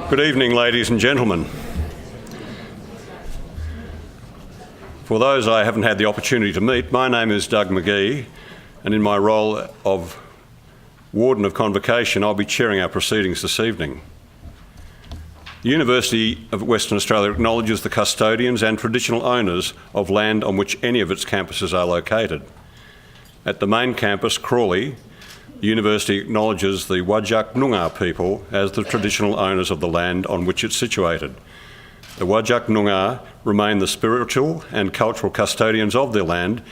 Good evening, ladies and gentlemen. For those I haven't had the opportunity to meet, my name is Doug McGee, and in my role of Warden of Convocation, I'll be chairing our proceedings this evening. The University of Western Australia acknowledges the custodians and traditional owners of land on which any of its campuses are located. At the main campus, Crawley, the University acknowledges the Whadjuk Noongar people as the traditional owners of the land on which it's situated. The Whadjuk Noongar remain the spiritual and cultural custodians of their land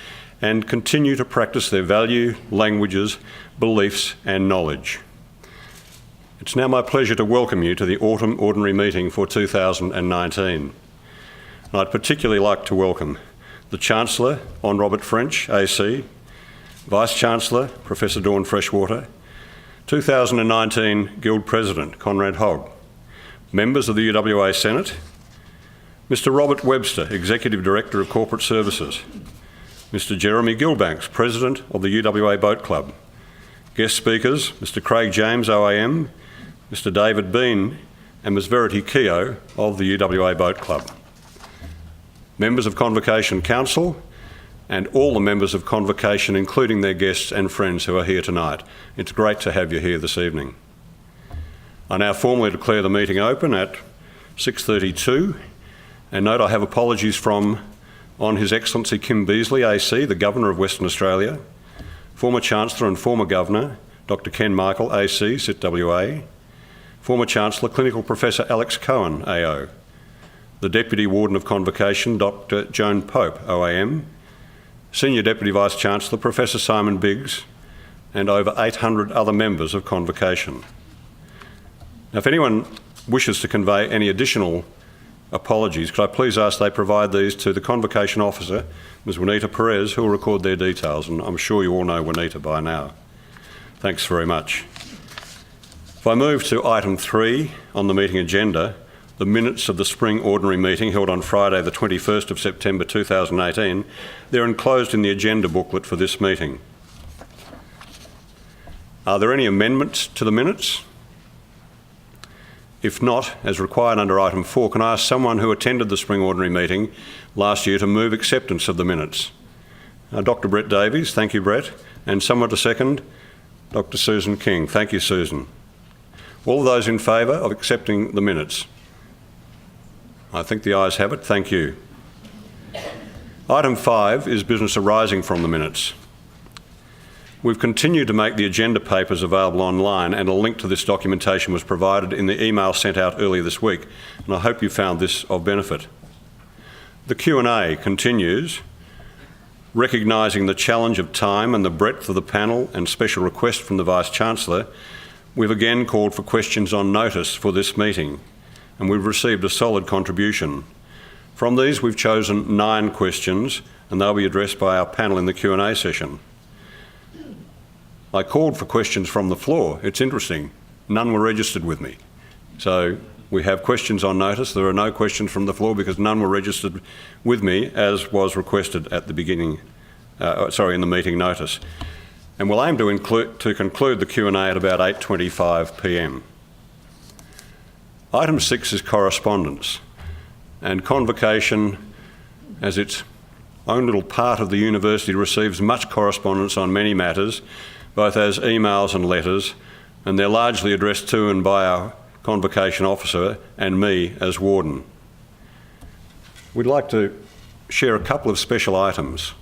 and continue to practice their value, languages, beliefs and knowledge. It's now my pleasure to welcome you to the Autumn Ordinary Meeting for 2019. And I'd particularly like to welcome the Chancellor, Hon Robert French, AC, Vice-Chancellor, Professor Dawn Freshwater, 2019 Guild President, Conrad Hogg, members of the UWA Senate, Mr Robert Webster, Executive Director of Corporate Services, Mr Jeremy Gilbanks, President of the UWA Boat Club, guest speakers, Mr Craig James, OAM, Mr David Bean and Ms Verity Keogh of the UWA Boat Club, members of Convocation Council, and all the members of Convocation, including their guests and friends who are here tonight. It's great to have you here this evening. I now formally declare the meeting open at 6:32, and note I have apologies from on His Excellency Kim Beazley, AC, the Governor of Western Australia, former Chancellor and former Governor, Dr Ken Michael, AC, SIT WA, former Chancellor, Clinical Professor Alex Cohen, AO, the Deputy Warden of Convocation, Dr Joan Pope, OAM, Senior Deputy Vice-Chancellor, Professor Simon Biggs, and over 800 other members of Convocation. Now, if anyone wishes to convey any additional apologies, could I please ask they provide these to the Convocation Officer, Ms Juanita Perez, who will record their details, and I'm sure you all know Juanita by now. Thanks very much. If I move to item 3 on the meeting agenda, the minutes of the Spring Ordinary Meeting held on Friday the 21st of September 2018, they're enclosed in the agenda booklet for this meeting. Are there any amendments to the minutes? If not, as required under item 4, can I ask someone who attended the Spring Ordinary Meeting last year to move acceptance of the minutes? Dr Brett Davies, thank you Brett, and someone to second? Dr Susan King, thank you Susan. All those in favour of accepting the minutes? I think the ayes have it. Thank you. Item 5 is business arising from the minutes. We've continued to make the agenda papers available online, and a link to this documentation was provided in the email sent out earlier this week, and I hope you found this of benefit. The Q&A continues, recognising the challenge of time and the breadth of the panel and special request from the Vice-Chancellor. We've again called for questions on notice for this meeting, and we've received a solid contribution. From these, we've chosen 9 questions, and they'll be addressed by our panel in the Q&A session. I called for questions from the floor. It's interesting, none were registered with me. So we have questions on notice. There are no questions from the floor because none were registered with me, as was requested at the beginning, in the meeting notice. And we'll aim to conclude the Q&A at about 8:25 p.m. Item 6 is correspondence, and Convocation, as its own little part of the university, receives much correspondence on many matters, both as emails and letters, and they're largely addressed to and by our Convocation Officer and me as Warden. We'd like to share a couple of special items,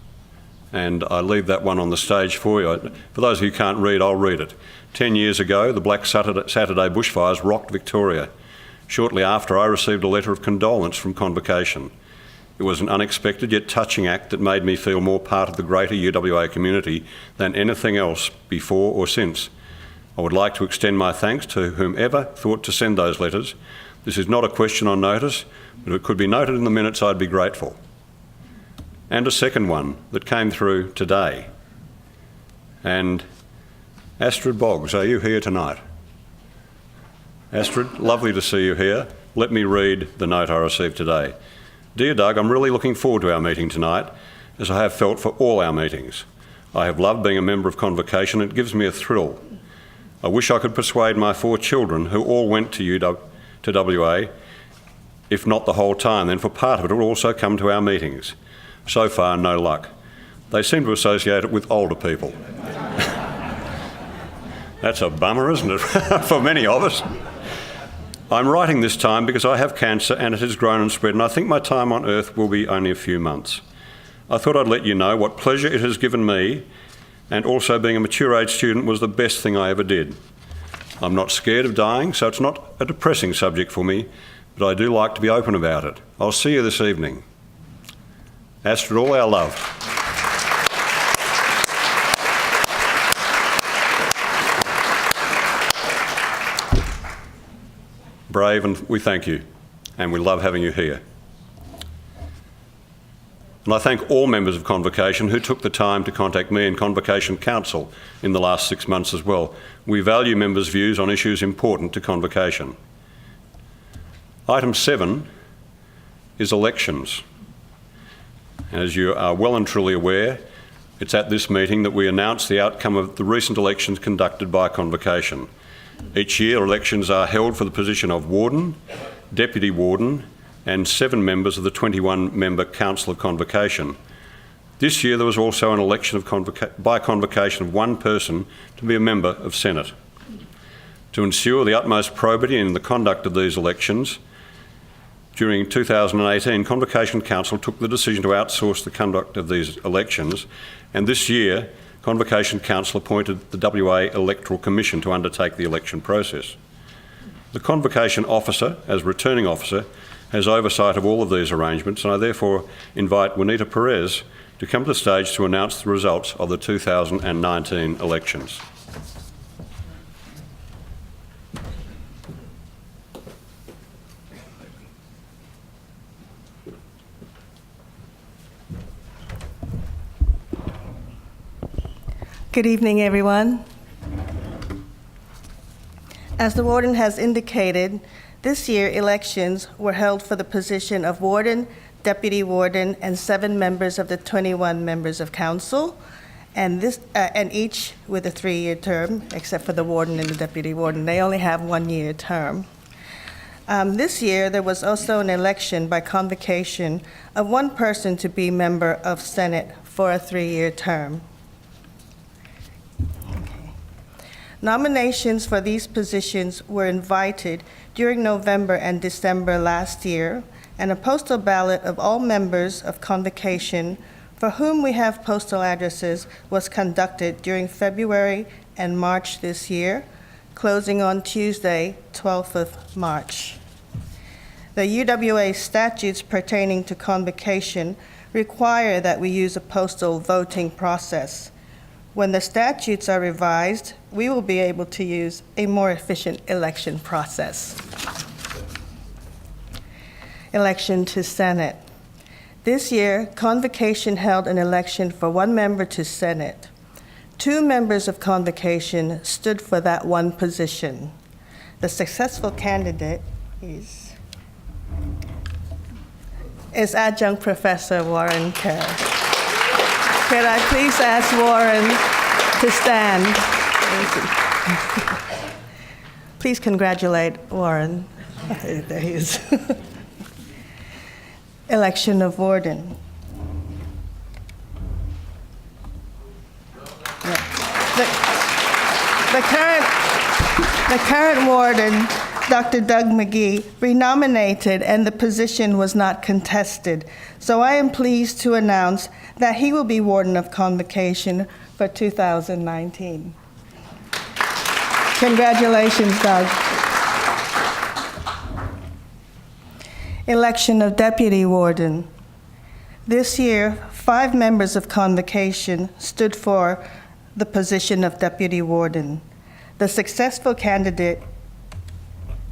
and I leave that one on the stage for you. For those of you who can't read, I'll read it. 10 years ago, the Black Saturday bushfires rocked Victoria. Shortly after, I received a letter of condolence from Convocation. It was an unexpected yet touching act that made me feel more part of the greater UWA community than anything else before or since. I would like to extend my thanks to whomever thought to send those letters. This is not a question on notice, but if it could be noted in the minutes, I'd be grateful. And a second one that came through today. And Astrid Boggs, are you here tonight? Astrid, lovely to see you here. Let me read the note I received today. Dear Doug, I'm really looking forward to our meeting tonight, as I have felt for all our meetings. I have loved being a member of Convocation. It gives me a thrill. I wish I could persuade my 4 children, who all went to to WA, if not the whole time, then for part of it will also come to our meetings. So far, no luck. They seem to associate it with older people. That's a bummer, isn't it, for many of us? I'm writing this time because I have cancer and it has grown and spread, and I think my time on earth will be only a few months. I thought I'd let you know what pleasure it has given me, and also being a mature age student was the best thing I ever did. I'm not scared of dying, so it's not a depressing subject for me, but I do like to be open about it. I'll see you this evening. Astrid, all our love. Brave, and we thank you, and we love having you here. And I thank all members of Convocation who took the time to contact me and Convocation Council in the last 6 months as well. We value members' views on issues important to Convocation. Item 7 is elections. As you are well and truly aware, it's at this meeting that we announce the outcome of the recent elections conducted by Convocation. Each year, elections are held for the position of Warden, Deputy Warden, and 7 members of the 21-member Council of Convocation. This year, there was also an election by Convocation of 1 person to be a member of Senate. To ensure the utmost probity in the conduct of these elections, during 2018, Convocation Council took the decision to outsource the conduct of these elections, and this year, Convocation Council appointed the WA Electoral Commission to undertake the election process. The Convocation Officer, as returning officer, has oversight of all of these arrangements, and I therefore invite Juanita Perez to come to the stage to announce the results of the 2019 elections. Good evening, everyone. As the Warden has indicated, this year elections were held for the position of Warden, Deputy Warden, and 7 members of the 21 members of Council, and each with a 3-year term, except for the Warden and the Deputy Warden. They only have 1-year term. This year, there was also an election by Convocation of 1 person to be member of Senate for a 3-year term. Nominations for these positions were invited during November and December last year, and a postal ballot of all members of Convocation for whom we have postal addresses was conducted during February and March this year, closing on Tuesday, 12th of March. The UWA statutes pertaining to Convocation require that we use a postal voting process. When the statutes are revised, we will be able to use a more efficient election process. Election to Senate. This year, Convocation held an election for 1 member to Senate. 2 members of Convocation stood for that 1 position. The successful candidate is Adjunct Professor Warren Kerr. Could I please ask Warren to stand? Please congratulate Warren. There he is. Election of Warden. The current Warden, Dr. Doug McGee, renominated and the position was not contested. So I am pleased to announce that he will be Warden of Convocation for 2019. Congratulations, Doug. Election of Deputy Warden. This year, 5 members of Convocation stood for the position of Deputy Warden. The successful candidate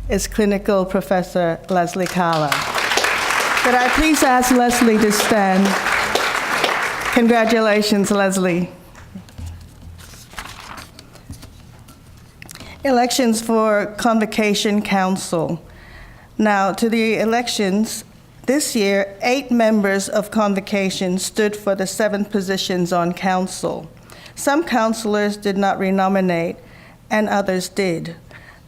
is Clinical Professor Leslie Kala. Could I please ask Leslie to stand? Congratulations, Leslie. Elections for Convocation Council. Now, to the elections, this year, 8 members of Convocation stood for the 7 positions on council. Some councilors did not renominate, and others did.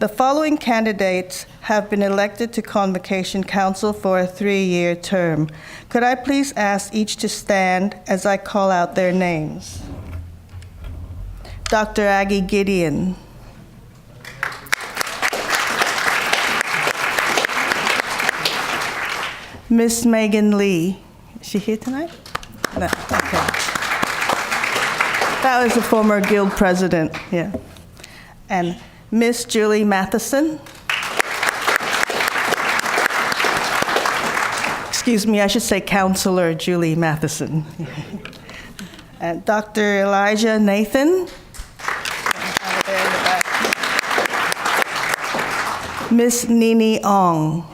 The following candidates have been elected to Convocation Council for a 3-year term. Could I please ask each to stand as I call out their names? Dr. Aggie Gideon. Miss Megan Lee. Is she here tonight? No, okay. That was the former guild president, yeah. And Miss Julie Matheson. Excuse me, I should say Counselor Julie Matheson. And Dr. Elijah Nathan. Miss Nini Ong.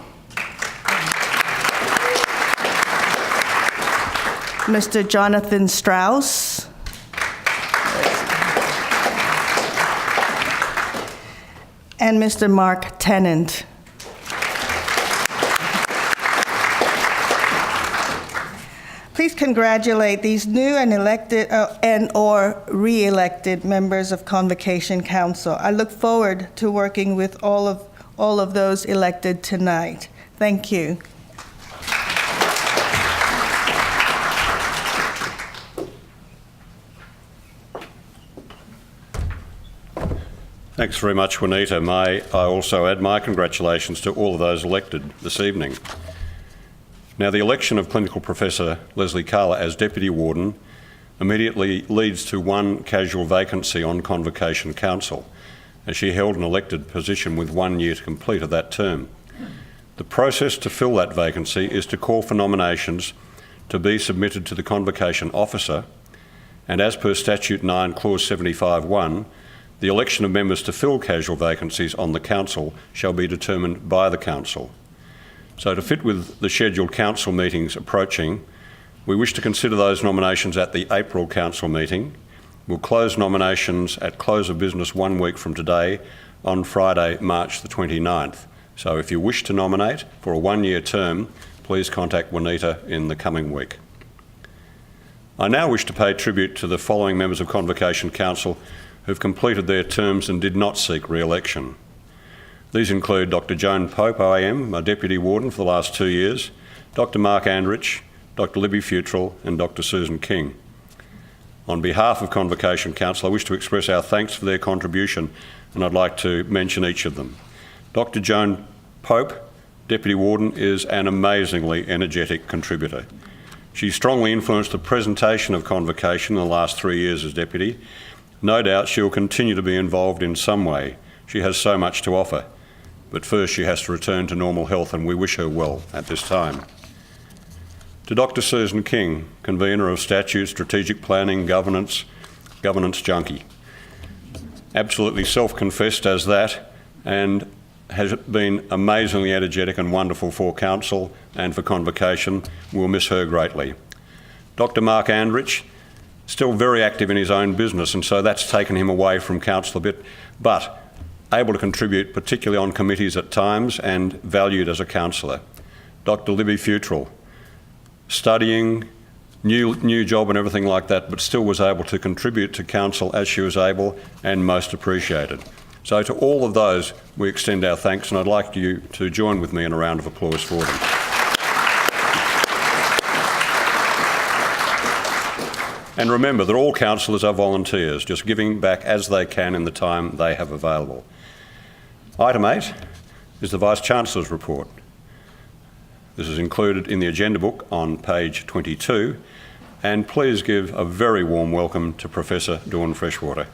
Mr. Jonathan Strauss. And Mr. Mark Tennant. Please congratulate these new and elected and/or re-elected members of Convocation Council. I look forward to working with all of those elected tonight. Thank you. Thanks very much, Juanita. May I also add my congratulations to all of those elected this evening. Now, the election of Clinical Professor Leslie Carla as Deputy Warden immediately leads to one casual vacancy on Convocation Council, as she held an elected position with 1 year to complete of that term. The process to fill that vacancy is to call for nominations to be submitted to the Convocation Officer, and as per Statute 9, Clause 75(1), the election of members to fill casual vacancies on the Council shall be determined by the Council. So to fit with the scheduled Council meetings approaching, we wish to consider those nominations at the April Council meeting. We'll close nominations at close of business 1 week from today on Friday, March the 29th. So if you wish to nominate for a 1-year term, please contact Juanita in the coming week. I now wish to pay tribute to the following members of Convocation Council who've completed their terms and did not seek re-election. These include Dr. Joan Pope, OAM, my Deputy Warden for the last 2 years, Dr. Mark Andrich, Dr. Libby Futrell and Dr. Susan King. On behalf of Convocation Council, I wish to express our thanks for their contribution, and I'd like to mention each of them. Dr. Joan Pope, Deputy Warden, is an amazingly energetic contributor. She strongly influenced the presentation of Convocation in the last 3 years as Deputy. No doubt she will continue to be involved in some way. She has so much to offer. But first she has to return to normal health, and we wish her well at this time. To Dr. Susan King, Convener of Statute, Strategic Planning, Governance Junkie. Absolutely self-confessed as that, and has been amazingly energetic and wonderful for Council and for Convocation. We'll miss her greatly. Dr. Mark Andrich, still very active in his own business, and so that's taken him away from Council a bit, but able to contribute particularly on committees at times and valued as a councillor. Dr. Libby Futrell, studying, new job and everything like that, but still was able to contribute to Council as she was able and most appreciated. So to all of those, we extend our thanks, and I'd like you to join with me in a round of applause for them. And remember that all councillors are volunteers, just giving back as they can in the time they have available. Item 8 is the Vice-Chancellor's report. This is included in the agenda book on page 22, and please give a very warm welcome to Professor Dawn Freshwater.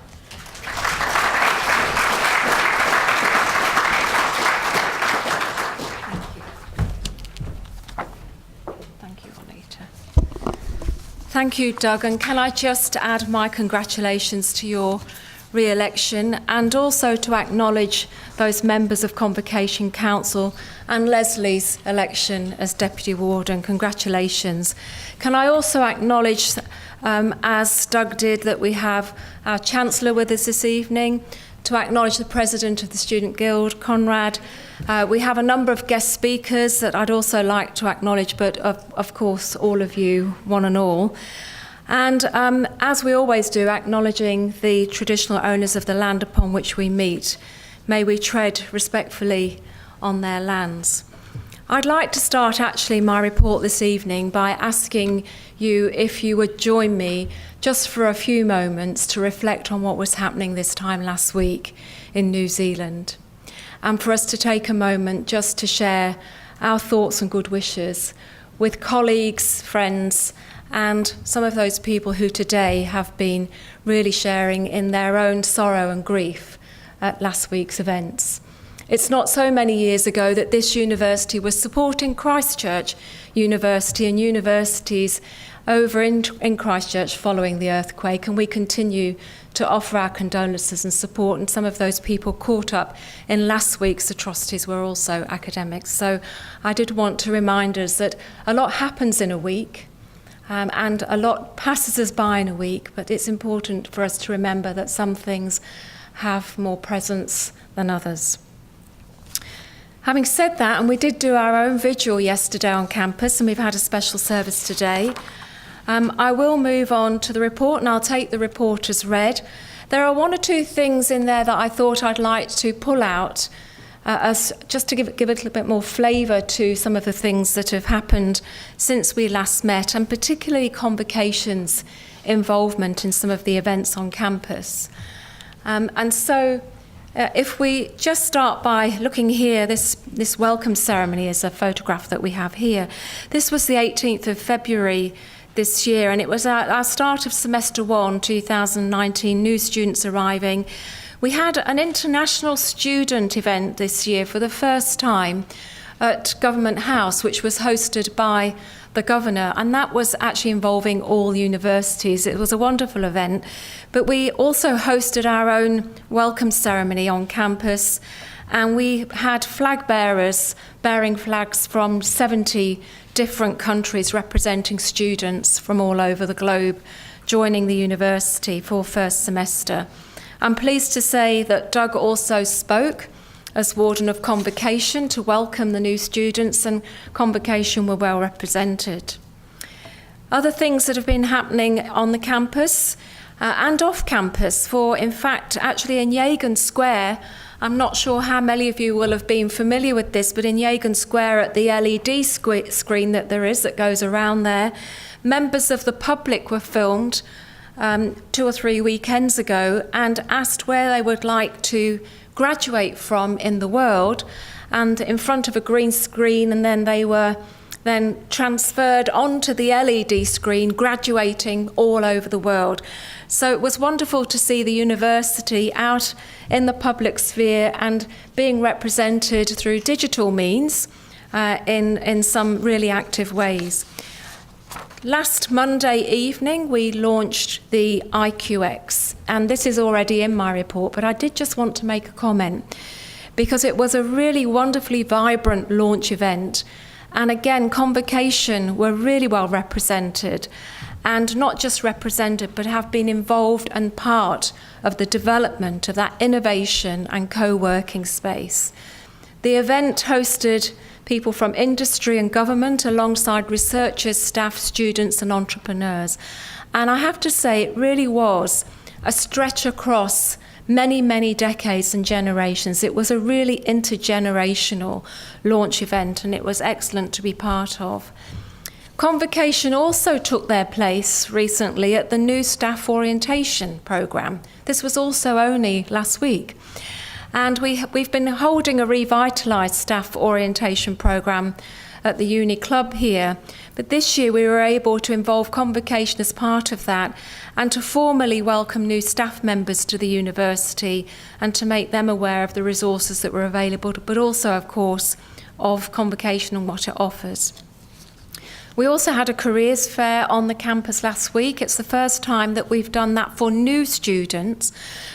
Thank you, Doug, and can I just add my congratulations to your re-election, and also to acknowledge those members of Convocation Council and Leslie's election as Deputy Warden. Congratulations. Can I also acknowledge, as Doug did, that we have our Chancellor with us this evening, to acknowledge the President of the Student Guild, Conrad. We have a number of guest speakers that I'd also like to acknowledge, but of course all of you, one and all. And as we always do, acknowledging the traditional owners of the land upon which we meet. may we tread respectfully on their lands. I'd like to start actually my report this evening by asking you if you would join me just for a few moments to reflect on what was happening this time last week in New Zealand, and for us to take a moment just to share our thoughts and good wishes with colleagues, friends, and some of those people who today have been really sharing in their own sorrow and grief at last week's events. It's not so many years ago that this university was supporting Christchurch University and universities over in Christchurch following the earthquake, and we continue to offer our condolences and support, and some of those people caught up in last week's atrocities were also academics. So I did want to remind us that a lot happens in a week, and a lot passes us by in a week, but it's important for us to remember that some things have more presence than others. Having said that, and we did do our own vigil yesterday on campus, and we've had a special service today, I will move on to the report, and I'll take the report as read. There are one or two things in there that I thought I'd like to pull out as just to give a little bit more flavour to some of the things that have happened since we last met, and particularly Convocation's involvement in some of the events on campus. If we just start by looking here, this welcome ceremony is a photograph that we have here. This was the 18th of February this year, and it was our start of semester 1, 2019, new students arriving. We had an international student event this year for the first time at Government House, which was hosted by the Governor, and that was actually involving all universities. It was a wonderful event, but we also hosted our own welcome ceremony on campus, and we had flag bearers bearing flags from 70 different countries representing students from all over the globe joining the university for first semester. I'm pleased to say that Doug also spoke as Warden of Convocation to welcome the new students, and Convocation were well represented. Other things that have been happening on the campus and off campus, for in fact actually in Yagan Square, I'm not sure how many of you will have been familiar with this, but in Yagan Square at the LED screen that there is that goes around there, members of the public were filmed 2 or 3 weekends ago and asked where they would like to graduate from in the world, and in front of a green screen, and then they were then transferred onto the LED screen, graduating all over the world. So it was wonderful to see the university out in the public sphere and being represented through digital means in some really active ways. Last Monday evening, we launched the IQX, and this is already in my report, but I did just want to make a comment because it was a really wonderfully vibrant launch event. And again, Convocation were really well represented, and not just represented, but have been involved and part of the development of that innovation and co-working space. The event hosted people from industry and government alongside researchers, staff, students and entrepreneurs. And I have to say, it really was a stretch across many, many decades and generations. It was a really intergenerational launch event, and it was excellent to be part of. Convocation also took their place recently at the new staff orientation programme. This was also only last week. And we've been holding a revitalised staff orientation programme at the Uni Club here. But this year we were able to involve Convocation as part of that and to formally welcome new staff members to the university and to make them aware of the resources that were available, but also, of course, of Convocation and what it offers. We also had a careers fair on the campus last week. It's the first time that we've done that for new students.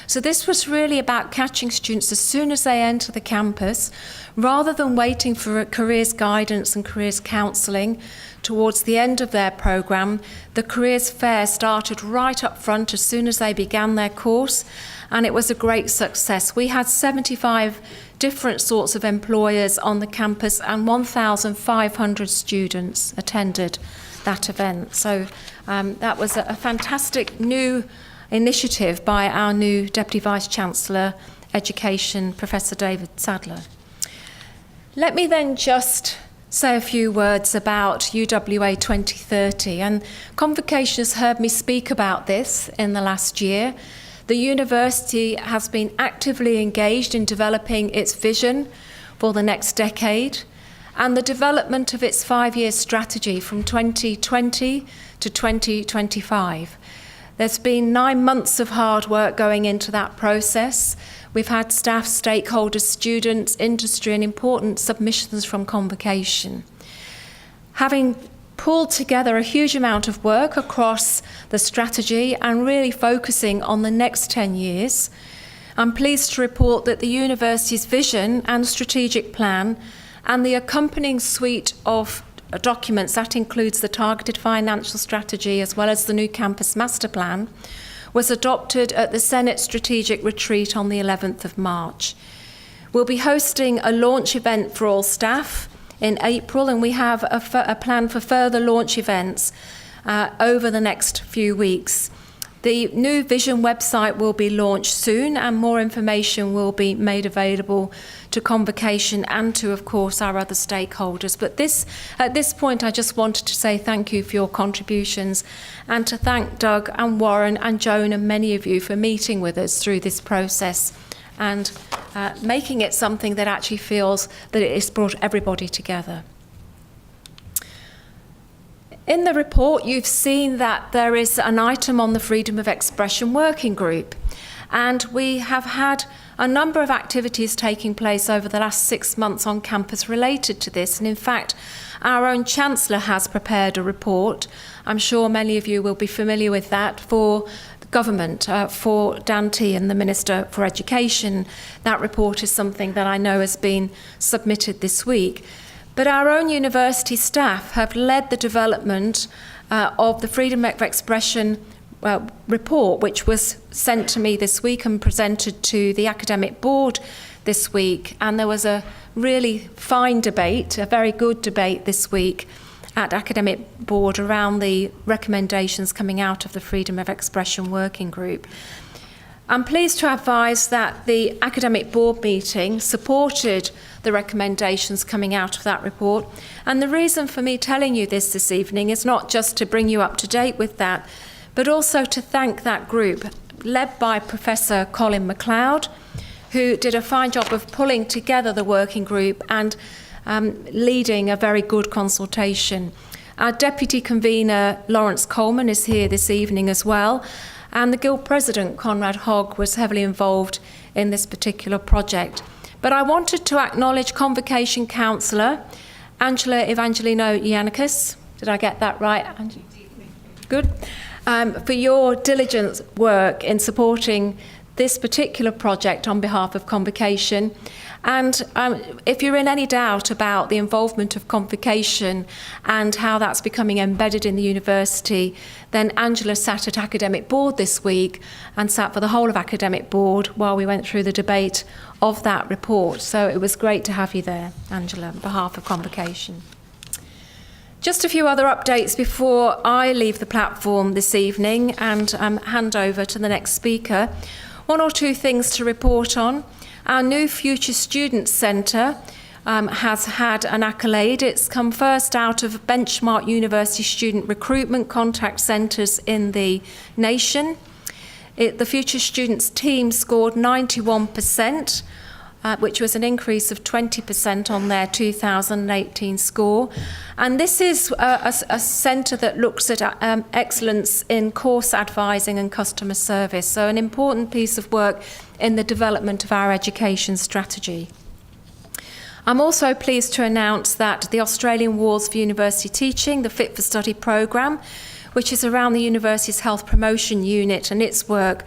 So this was really about catching students as soon as they enter the campus, rather than waiting for careers guidance and careers counselling towards the end of their programme. The careers fair started right up front as soon as they began their course, and it was a great success. We had 75 different sorts of employers on the campus, and 1,500 students attended that event. So that was a fantastic new initiative by our new Deputy Vice-Chancellor, Education, Professor David Sadler. Let me then just say a few words about UWA 2030, and Convocation has heard me speak about this in the last year. The university has been actively engaged in developing its vision for the next decade and the development of its 5-year strategy from 2020 to 2025. There's been 9 months of hard work going into that process. We've had staff, stakeholders, students, industry, and important submissions from Convocation. Having pulled together a huge amount of work across the strategy and really focusing on the next 10 years, I'm pleased to report that the university's vision and strategic plan and the accompanying suite of documents, that includes the targeted financial strategy as well as the new campus master plan, was adopted at the Senate Strategic Retreat on the 11th of March. We'll be hosting a launch event for all staff in April, and we have a plan for further launch events over the next few weeks. The new Vision website will be launched soon, and more information will be made available to Convocation and to, of course, our other stakeholders. But at this point, I just wanted to say thank you for your contributions and to thank Doug and Warren and Joan and many of you for meeting with us through this process and making it something that actually feels that it has brought everybody together. In the report, you've seen that there is an item on the Freedom of Expression Working Group, and we have had a number of activities taking place over the last 6 months on campus related to this, and in fact, our own Chancellor has prepared a report. I'm sure many of you will be familiar with that for the government, for Dan Tehan, the Minister for Education. That report is something that I know has been submitted this week. But our own university staff have led the development of the Freedom of Expression report, which was sent to me this week and presented to the academic board this week. And there was a really fine debate, a very good debate this week at academic board around the recommendations coming out of the Freedom of Expression Working Group. I'm pleased to advise that the academic board meeting supported the recommendations coming out of that report. And the reason for me telling you this evening is not just to bring you up to date with that, but also to thank that group, led by Professor Colin MacLeod, who did a fine job of pulling together the working group and leading a very good consultation. Our Deputy Convener, Lawrence Coleman, is here this evening as well. And the Guild President, Conrad Hogg, was heavily involved in this particular project. But I wanted to acknowledge Convocation Councillor Angela Evangelino Yannikis. Did I get that right? Good. For your diligent work in supporting this particular project on behalf of Convocation. And if you're in any doubt about the involvement of Convocation and how that's becoming embedded in the university, then Angela sat at academic board this week and sat for the whole of academic board while we went through the debate of that report. So it was great to have you there, Angela, on behalf of Convocation. Just a few other updates before I leave the platform this evening and hand over to the next speaker. 1 or 2 things to report on. Our new Future Students Centre has had an accolade. It's come first out of benchmark university student recruitment contact centres in the nation. The Future Students team scored 91%, which was an increase of 20% on their 2018 score. And this is a centre that looks at excellence in course advising and customer service, so an important piece of work in the development of our education strategy. I'm also pleased to announce that the Australian Awards for University Teaching, the Fit for Study programme, which is around the university's health promotion unit and its work,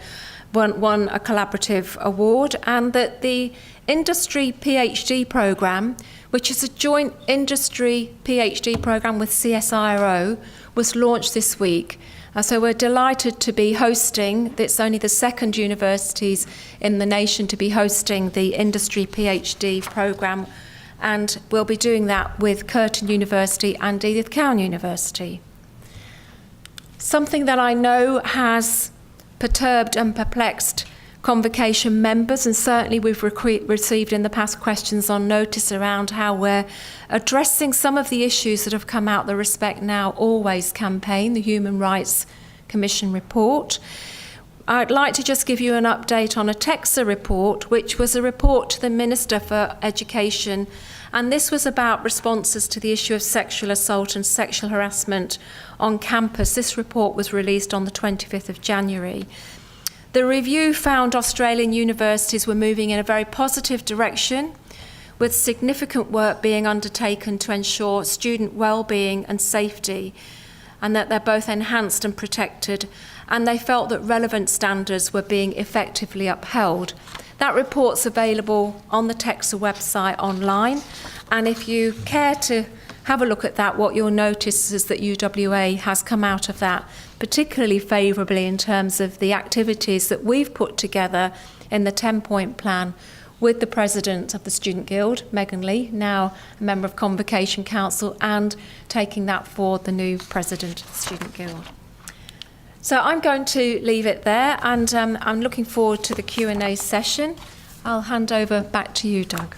won a collaborative award, and that the Industry PhD programme, which is a joint industry PhD programme with CSIRO, was launched this week. So we're delighted to be hosting, it's only the second universities in the nation to be hosting the Industry PhD programme, and we'll be doing that with Curtin University and Edith Cowan University. Something that I know has perturbed and perplexed Convocation members, and certainly we've received in the past questions on notice around how we're addressing some of the issues that have come out the Respect Now Always campaign, the Human Rights Commission report. I'd like to just give you an update on a TEXA report, which was a report to the Minister for Education, and this was about responses to the issue of sexual assault and sexual harassment on campus. This report was released on the 25th of January. The review found Australian universities were moving in a very positive direction, with significant work being undertaken to ensure student well-being and safety, and that they're both enhanced and protected, and they felt that relevant standards were being effectively upheld. That report's available on the TEXA website online, and if you care to have a look at that, what you'll notice is that UWA has come out of that particularly favourably in terms of the activities that we've put together in the 10-point plan with the President of the Student Guild, Megan Lee, now a member of Convocation Council, and taking that forward, the new President of the Student Guild. So I'm going to leave it there, and I'm looking forward to the Q&A session. I'll hand over back to you, Doug.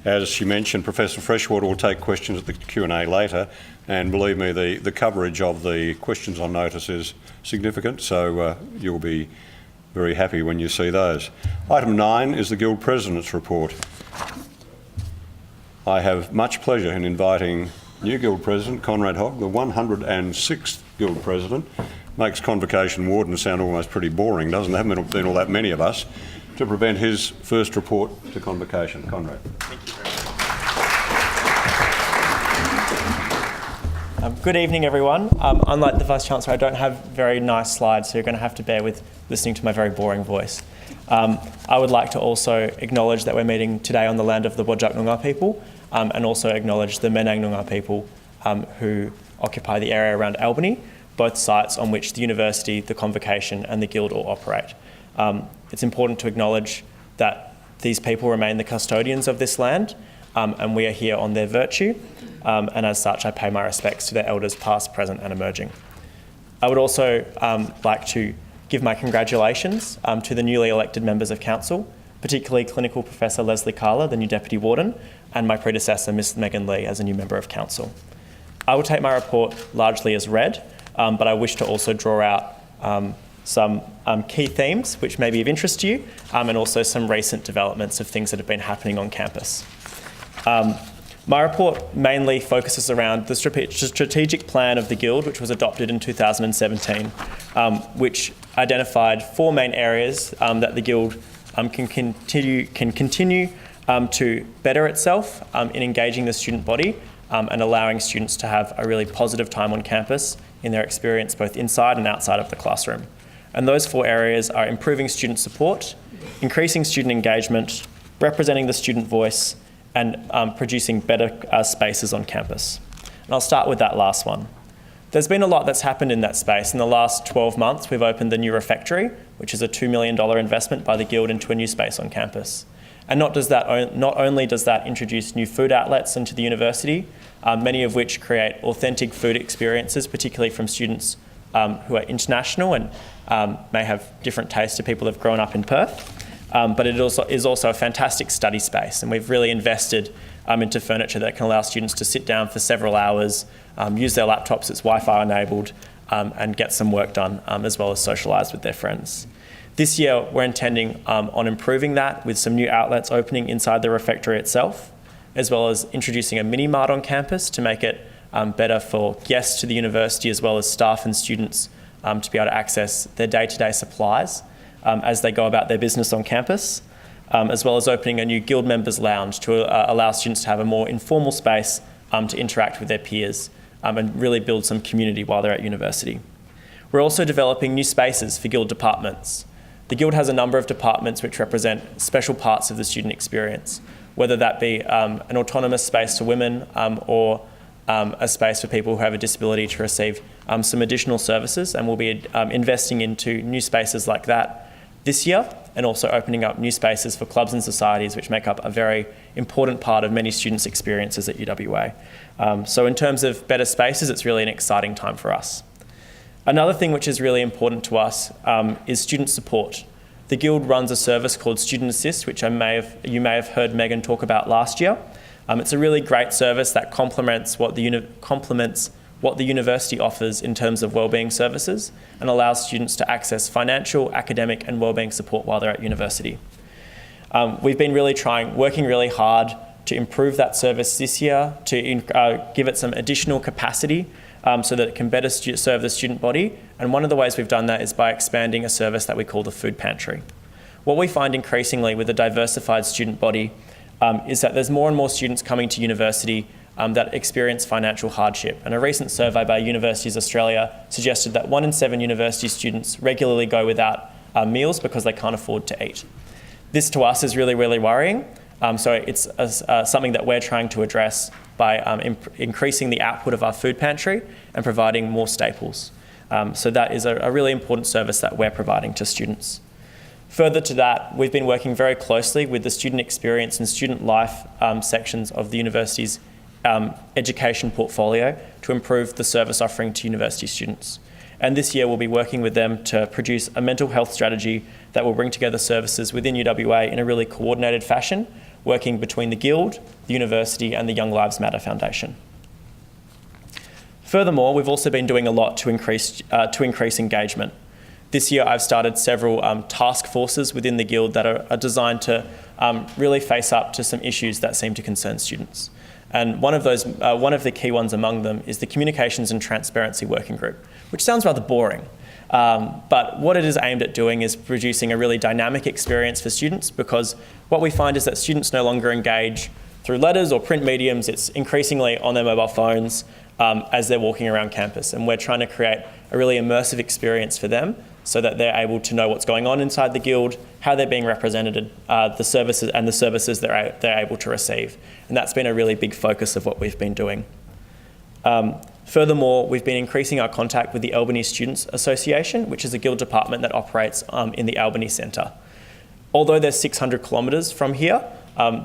As she mentioned, Professor Freshwater will take questions at the Q&A later, and believe me, the coverage of the questions on notice is significant, so you'll be very happy when you see those. Item 9 is the Guild President's report. I have much pleasure in inviting new Guild President Conrad Hogg, the 106th Guild President. Makes Convocation Warden sound almost pretty boring, doesn't it? There haven't been all that many of us. To prevent his first report to Convocation. Conrad. Thank you very much. Good evening, everyone. Unlike the Vice-Chancellor, I don't have very nice slides, so you're going to have to bear with listening to my very boring voice. I would like to also acknowledge that we're meeting today on the land of the Whadjuk Noongar people, and also acknowledge the Menang Noongar people who occupy the area around Albany, both sites on which the University, the Convocation and the Guild all operate. It's important to acknowledge that these people remain the custodians of this land, and we are here on their virtue, and as such I pay my respects to their elders past, present and emerging. I would also like to give my congratulations to the newly elected members of Council, particularly Clinical Professor Leslie Carla, the new Deputy Warden, and my predecessor Ms Megan Lee as a new Member of Council. I will take my report largely as read, but I wish to also draw out some key themes which may be of interest to you, and also some recent developments of things that have been happening on campus. My report mainly focuses around the strategic plan of the Guild, which was adopted in 2017, which identified 4 main areas that the Guild can continue to better itself in engaging the student body and allowing students to have a really positive time on campus in their experience both inside and outside of the classroom. And those 4 areas are improving student support, increasing student engagement, representing the student voice, and producing better spaces on campus. And I'll start with that last one. There's been a lot that's happened in that space. In the last 12 months, we've opened the new refectory, which is a $2 million investment by the Guild into a new space on campus. And not only does that introduce new food outlets into the university, many of which create authentic food experiences, particularly from students who are international and may have different tastes to people who have grown up in Perth. But it is also a fantastic study space, and we've really invested into furniture that can allow students to sit down for several hours, use their laptops, it's Wi-Fi enabled, and get some work done, as well as socialise with their friends. This year we're intending on improving that with some new outlets opening inside the refectory itself, as well as introducing a mini mart on campus to make it better for guests to the university as well as staff and students to be able to access their day-to-day supplies as they go about their business on campus, as well as opening a new Guild Members Lounge to allow students to have a more informal space to interact with their peers and really build some community while they're at university. We're also developing new spaces for Guild departments. The Guild has a number of departments which represent special parts of the student experience, whether that be an autonomous space for women or a space for people who have a disability to receive some additional services, and we'll be investing into new spaces like that this year, and also opening up new spaces for clubs and societies, which make up a very important part of many students' experiences at UWA. So in terms of better spaces, it's really an exciting time for us. Another thing which is really important to us is student support. The Guild runs a service called Student Assist, which you may have heard Megan talk about last year. It's a really great service that complements what the university offers in terms of wellbeing services and allows students to access financial, academic and wellbeing support while they're at university. We've been working really hard to improve that service this year, to give it some additional capacity so that it can better serve the student body. And one of the ways we've done that is by expanding a service that we call the food pantry. What we find increasingly with a diversified student body is that there's more and more students coming to university that experience financial hardship. And a recent survey by Universities Australia suggested that 1 in 7 university students regularly go without meals because they can't afford to eat. This to us is really, really worrying. So it's something that we're trying to address by increasing the output of our food pantry and providing more staples. So that is a really important service that we're providing to students. Further to that, we've been working very closely with the student experience and student life sections of the university's education portfolio to improve the service offering to university students. And this year we'll be working with them to produce a mental health strategy that will bring together services within UWA in a really coordinated fashion, working between the Guild, the university and the Young Lives Matter Foundation. Furthermore, we've also been doing a lot to increase engagement. This year I've started several task forces within the Guild that are designed to really face up to some issues that seem to concern students. And one of the key ones among them is the Communications and Transparency Working Group, which sounds rather boring. But what it is aimed at doing is producing a really dynamic experience for students, because what we find is that students no longer engage through letters or print mediums. It's increasingly on their mobile phones as they're walking around campus. And we're trying to create a really immersive experience for them so that they're able to know what's going on inside the Guild, how they're being represented, the services they're able to receive. And that's been a really big focus of what we've been doing. Furthermore, we've been increasing our contact with the Albany Students Association, which is a Guild department that operates in the Albany Centre. Although they're 600 kilometres from here,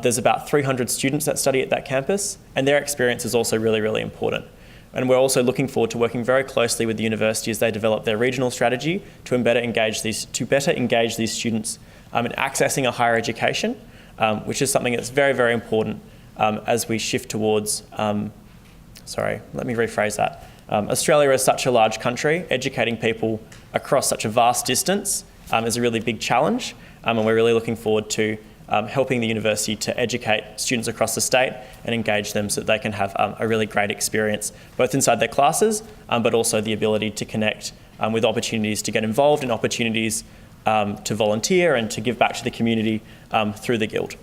there's about 300 students that study at that campus, and their experience is also really, really important. And we're also looking forward to working very closely with the university as they develop their regional strategy to better engage these students in accessing a higher education, which is something that's very, very important as we shift towards, Australia is such a large country. Educating people across such a vast distance is a really big challenge, and we're really looking forward to helping the university to educate students across the state and engage them so that they can have a really great experience, both inside their classes, but also the ability to connect with opportunities to get involved in opportunities to volunteer and to give back to the community through the Guild.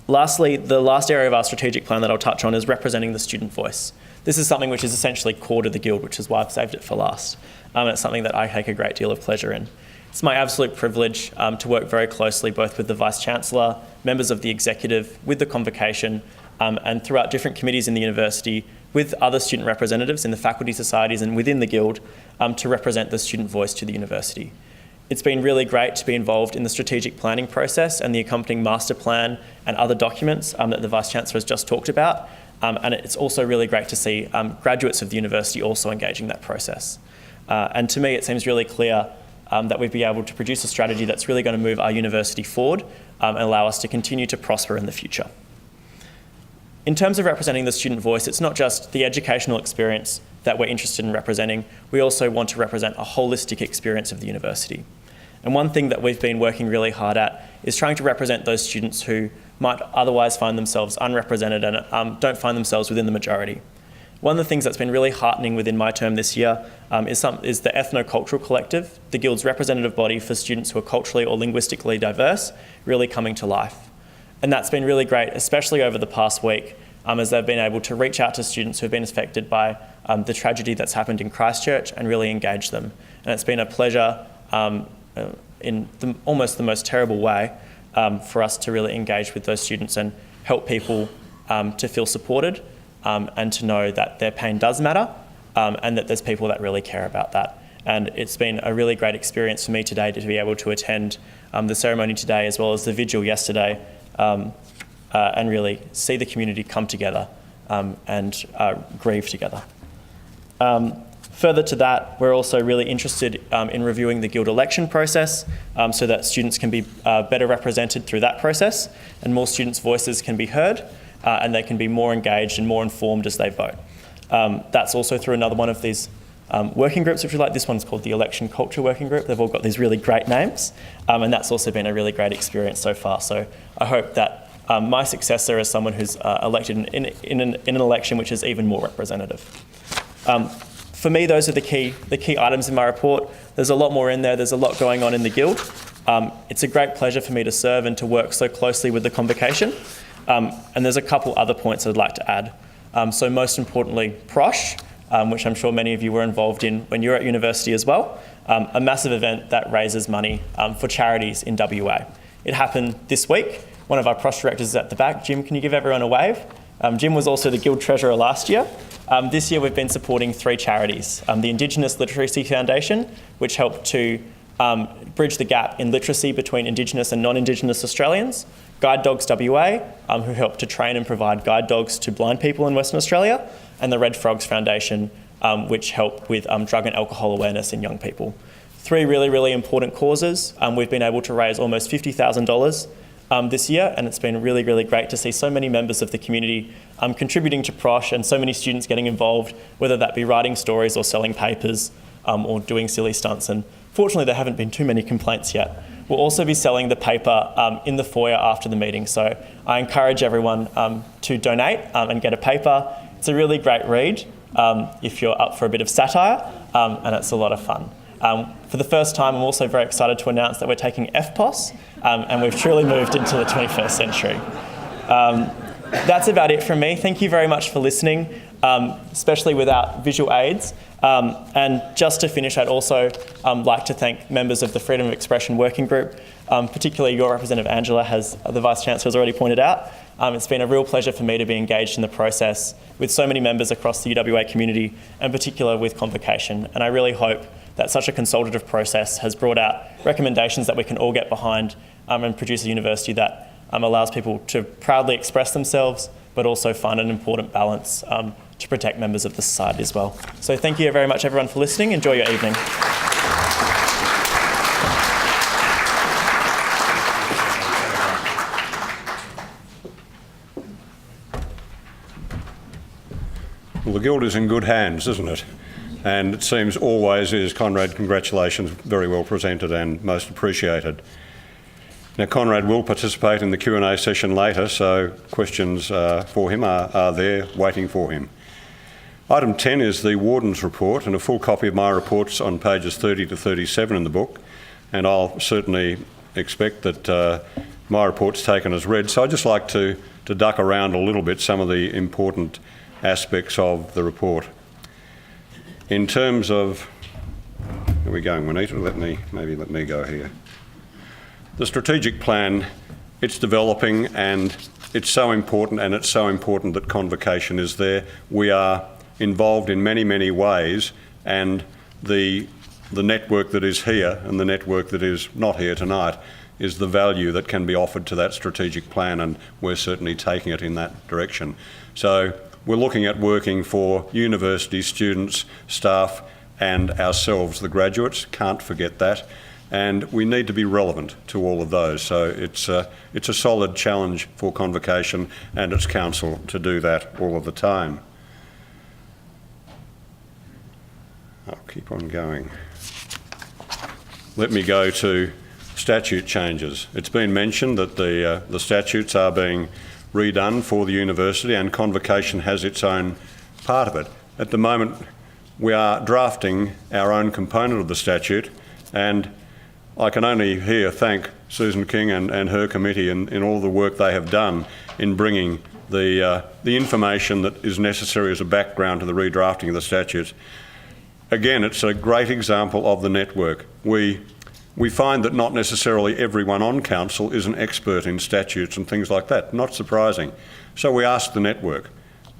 Lastly, the last area of our strategic plan that I'll touch on is representing the student voice. This is something which is essentially core to the Guild, which is why I've saved it for last. And it's something that I take a great deal of pleasure in. It's my absolute privilege to work very closely both with the Vice-Chancellor, members of the Executive, with the Convocation, and throughout different committees in the university, with other student representatives in the faculty societies and within the Guild to represent the student voice to the university. It's been really great to be involved in the strategic planning process and the accompanying master plan and other documents that the Vice-Chancellor has just talked about. And it's also really great to see graduates of the university also engaging that process. And to me, it seems really clear that we'd be able to produce a strategy that's really going to move our university forward and allow us to continue to prosper in the future. In terms of representing the student voice, it's not just the educational experience that we're interested in representing. We also want to represent a holistic experience of the university. And one thing that we've been working really hard at is trying to represent those students who might otherwise find themselves unrepresented and don't find themselves within the majority. One of the things that's been really heartening within my term this year is the Ethno-Cultural Collective, the Guild's representative body for students who are culturally or linguistically diverse, really coming to life. And that's been really great, especially over the past week, as they've been able to reach out to students who have been affected by the tragedy that's happened in Christchurch and really engage them. And it's been a pleasure in almost the most terrible way for us to really engage with those students and help people to feel supported and to know that their pain does matter and that there's people that really care about that. and it's been a really great experience for me today to be able to attend the ceremony today as well as the vigil yesterday, and really see the community come together and grieve together. Further to that, we're also really interested in reviewing the guild election process so that students can be better represented through that process, and more students' voices can be heard and they can be more engaged and more informed as they vote. That's also through another one of these working groups, which we like. This one's called the Election Culture Working Group. They've all got these really great names, and that's also been a really great experience so far. So I hope that my successor is someone who's elected in an election which is even more representative. For me, those are the key items in my report. There's a lot more in there. There's a lot going on in the Guild. It's a great pleasure for me to serve and to work so closely with the Convocation. And there's a couple other points I'd like to add. So most importantly, PROSH, which I'm sure many of you were involved in when you were at university as well, a massive event that raises money for charities in WA. It happened this week. One of our PROSH directors is at the back. Jim, can you give everyone a wave? Jim was also the Guild Treasurer last year. This year we've been supporting 3 charities. The Indigenous Literacy Foundation, which helped to bridge the gap in literacy between Indigenous and non-Indigenous Australians. Guide Dogs WA, who helped to train and provide guide dogs to blind people in Western Australia. And the Red Frogs Foundation, which help with drug and alcohol awareness in young people. 3 really, really important causes. We've been able to raise almost $50,000 this year, and it's been really, really great to see so many members of the community contributing to PROSH and so many students getting involved, whether that be writing stories or selling papers or doing silly stunts. And fortunately, there haven't been too many complaints yet. We'll also be selling the paper in the foyer after the meeting. So I encourage everyone to donate and get a paper. It's a really great read if you're up for a bit of satire, and it's a lot of fun. For the first time, I'm also very excited to announce that we're taking FPOS, and we've truly moved into the 21st century. That's about it from me. Thank you very much for listening, especially without visual aids. And just to finish, I'd also like to thank members of the Freedom of Expression Working Group, particularly your representative Angela, as the Vice-Chancellor has already pointed out. It's been a real pleasure for me to be engaged in the process with so many members across the UWA community, and particular with Convocation. And I really hope that such a consultative process has brought out recommendations that we can all get behind and produce a university that allows people to proudly express themselves, but also find an important balance to protect members of the society as well. So thank you very much, everyone, for listening. Enjoy your evening. Well, the Guild is in good hands, isn't it? And it seems always is. Conrad, congratulations, very well presented and most appreciated. Now, Conrad will participate in the Q&A session later, so questions for him are there waiting for him. Item 10 is the Warden's report, and a full copy of my report's on pages 30 to 37 in the book, and I'll certainly expect that my report's taken as read, so I'd just like to duck around a little bit some of the important aspects of the report. In terms of, where are we going, Juanita? Let me go here. The strategic plan, it's developing, and it's so important, and it's so important that Convocation is there. We are involved in many, many ways, and the network that is here and the network that is not here tonight is the value that can be offered to that strategic plan, and we're certainly taking it in that direction. So we're looking at working for university students, staff, and ourselves, the graduates. Can't forget that. And we need to be relevant to all of those. So it's a solid challenge for Convocation and its council to do that all of the time. I'll keep on going. Let me go to statute changes. It's been mentioned that the statutes are being redone for the university, and Convocation has its own part of it. At the moment, we are drafting our own component of the statute, and I can only here thank Susan King and her committee in all the work they have done in bringing the information that is necessary as a background to the redrafting of the statutes. Again, it's a great example of the network. We find that not necessarily everyone on council is an expert in statutes and things like that. Not surprising. So we asked the network,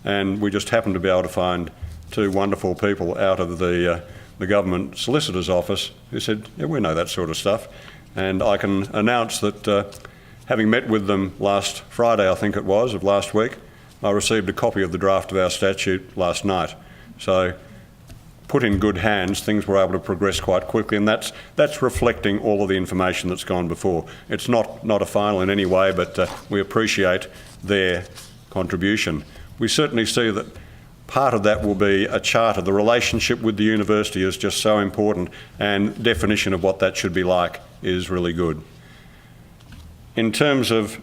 and we just happened to be able to find 2 wonderful people out of the the government solicitor's office, who said, yeah, we know that sort of stuff. And I can announce that having met with them last Friday, I think it was, of last week, I received a copy of the draft of our statute last night. So, put in good hands, things were able to progress quite quickly, and that's reflecting all of the information that's gone before. It's not a final in any way, but we appreciate their contribution. We certainly see that part of that will be a charter. The relationship with the university is just so important, and definition of what that should be like is really good. In terms of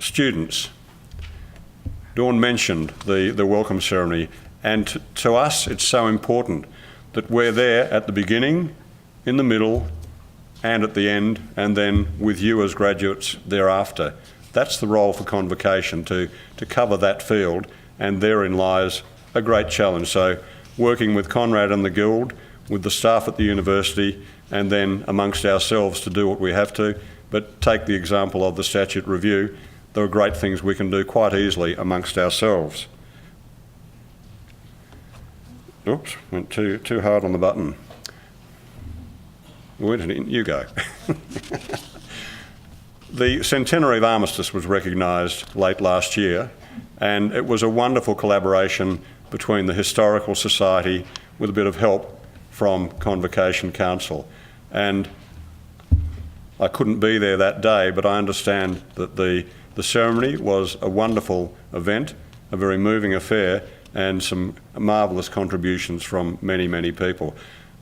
students, Dawn mentioned the welcome ceremony, and to us it's so important that we're there at the beginning, in the middle and at the end, and then with you as graduates thereafter. That's the role for Convocation, to cover that field, and therein lies a great challenge. So working with Conrad and the Guild, with the staff at the university, and then amongst ourselves to do what we have to, but take the example of the statute review. There are great things we can do quite easily amongst ourselves. Oops, went too hard on the button. Where did it? You go. The centenary of Armistice was recognised late last year, and it was a wonderful collaboration between the Historical Society with a bit of help from Convocation Council. And I couldn't be there that day, but I understand that the ceremony was a wonderful event, a very moving affair, and some marvellous contributions from many, many people.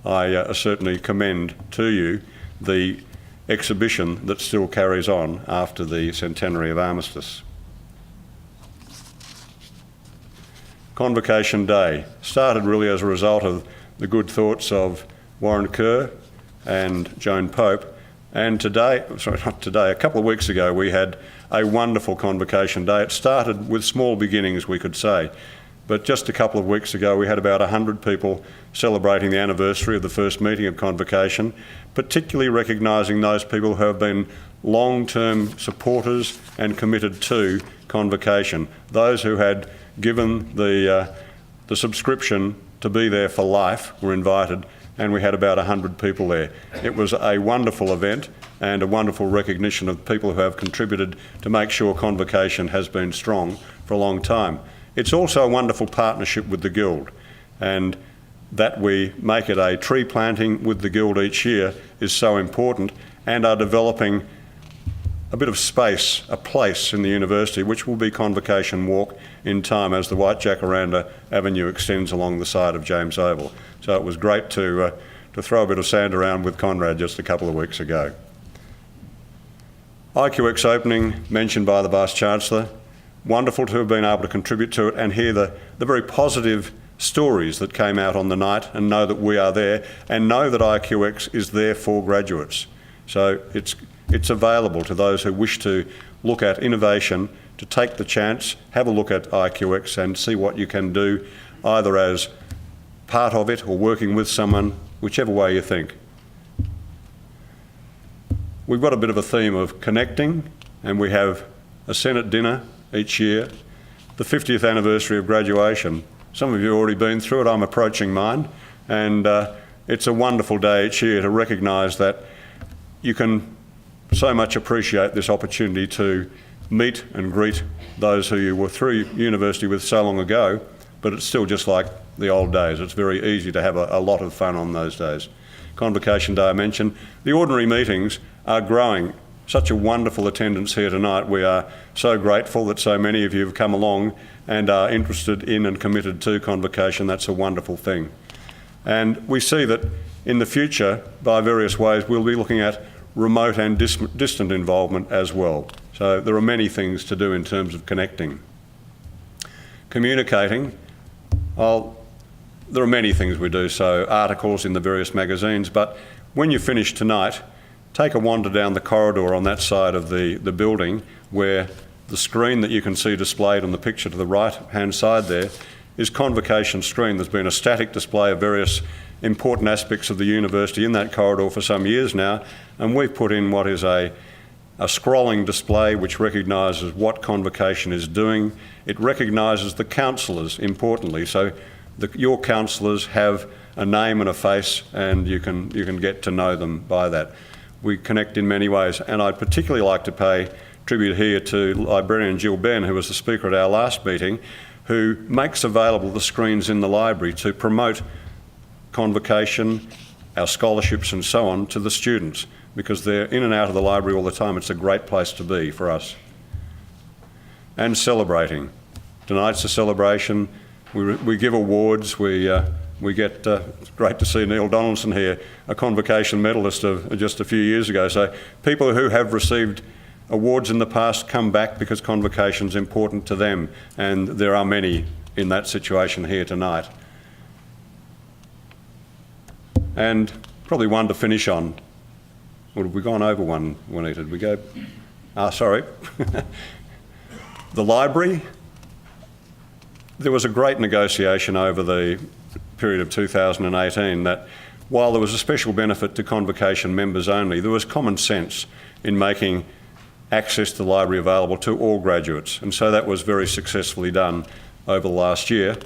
I certainly commend to you the exhibition that still carries on after the centenary of Armistice. Convocation Day started really as a result of the good thoughts of Warren Kerr and Joan Pope, and today, sorry, not today, a couple of weeks ago we had a wonderful Convocation Day. It started with small beginnings, we could say. But just a couple of weeks ago, we had about 100 people celebrating the anniversary of the first meeting of Convocation, particularly recognising those people who have been long-term supporters and committed to Convocation, those who had given the subscription to be there for life were invited, and we had about 100 people there. It was a wonderful event and a wonderful recognition of people who have contributed to make sure Convocation has been strong for a long time. It's also a wonderful partnership with the Guild, and that we make it a tree planting with the Guild each year is so important, and are developing a bit of space, a place in the university, which will be Convocation Walk in time as the White Jacaranda Avenue extends along the side of James Oval. So it was great to throw a bit of sand around with Conrad just a couple of weeks ago. IQX opening, mentioned by the Vice-Chancellor. Wonderful to have been able to contribute to it and hear the very positive stories that came out on the night, and know that we are there, and know that IQX is there for graduates. So it's available to those who wish to look at innovation, to take the chance, have a look at IQX and see what you can do, either as part of it or working with someone, whichever way you think. We've got a bit of a theme of connecting, and we have a Senate dinner each year, the 50th anniversary of graduation. Some of you have already been through it, I'm approaching mine, and it's a wonderful day each year to recognise that you can so much appreciate this opportunity to meet and greet those who you were through university with so long ago, but it's still just like the old days. It's very easy to have a lot of fun on those days. Convocation Day I mentioned. The ordinary meetings are growing. Such a wonderful attendance here tonight. We are so grateful that so many of you have come along and are interested in and committed to Convocation. That's a wonderful thing. And we see that in the future, by various ways, we'll be looking at remote and distant involvement as well. So there are many things to do in terms of connecting. Communicating, well, there are many things we do, so articles in the various magazines, but when you finish tonight, take a wander down the corridor on that side of the building, where the screen that you can see displayed on the picture to the right-hand side there is Convocation screen. There's been a static display of various important aspects of the university in that corridor for some years now, and we've put in what is a scrolling display which recognises what Convocation is doing. It recognises the counsellors, importantly, so your counsellors have a name and a face, and you can get to know them by that. We connect in many ways, and I'd particularly like to pay tribute here to librarian Jill Ben, who was the speaker at our last meeting, who makes available the screens in the library to promote Convocation, our scholarships and so on to the students, because they're in and out of the library all the time. It's a great place to be for us. And celebrating. Tonight's a celebration. We give awards. We get, it's great to see Neil Donaldson here, a Convocation medalist of just a few years ago. So people who have received awards in the past come back because Convocation's important to them, and there are many in that situation here tonight. And probably one to finish on. Well, have we gone over one, Juanita? Did we go? Sorry. The library. There was a great negotiation over the period of 2018 that while there was a special benefit to Convocation members only, there was common sense in making access to the library available to all graduates. And so that was very successfully done over the last year.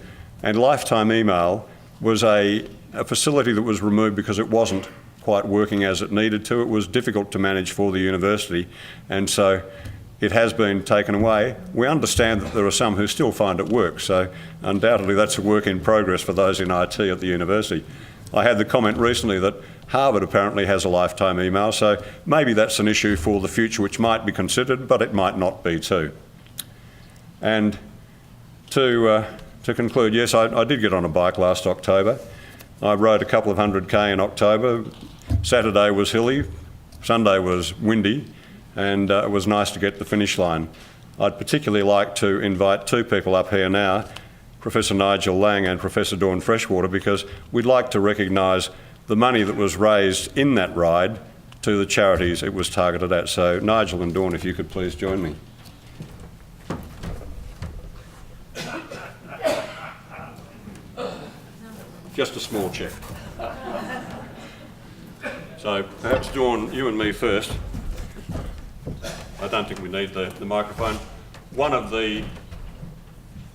And lifetime email was a facility that was removed because it wasn't quite working as it needed to. It was difficult to manage for the university, and so it has been taken away. We understand that there are some who still find it works, so undoubtedly that's a work in progress for those in IT at the university. I had the comment recently that Harvard apparently has a lifetime email, so maybe that's an issue for the future which might be considered, but it might not be too. And to conclude, yes, I did get on a bike last October. I rode a couple of 100k in October. Saturday was hilly, Sunday was windy, and it was nice to get the finish line. I'd particularly like to invite two people up here now, Professor Nigel Lang and Professor Dawn Freshwater, because we'd like to recognise the money that was raised in that ride to the charities it was targeted at. So Nigel and Dawn, if you could please join me. Just a small check. So perhaps Dawn, you and me first. I don't think we need the microphone. One of the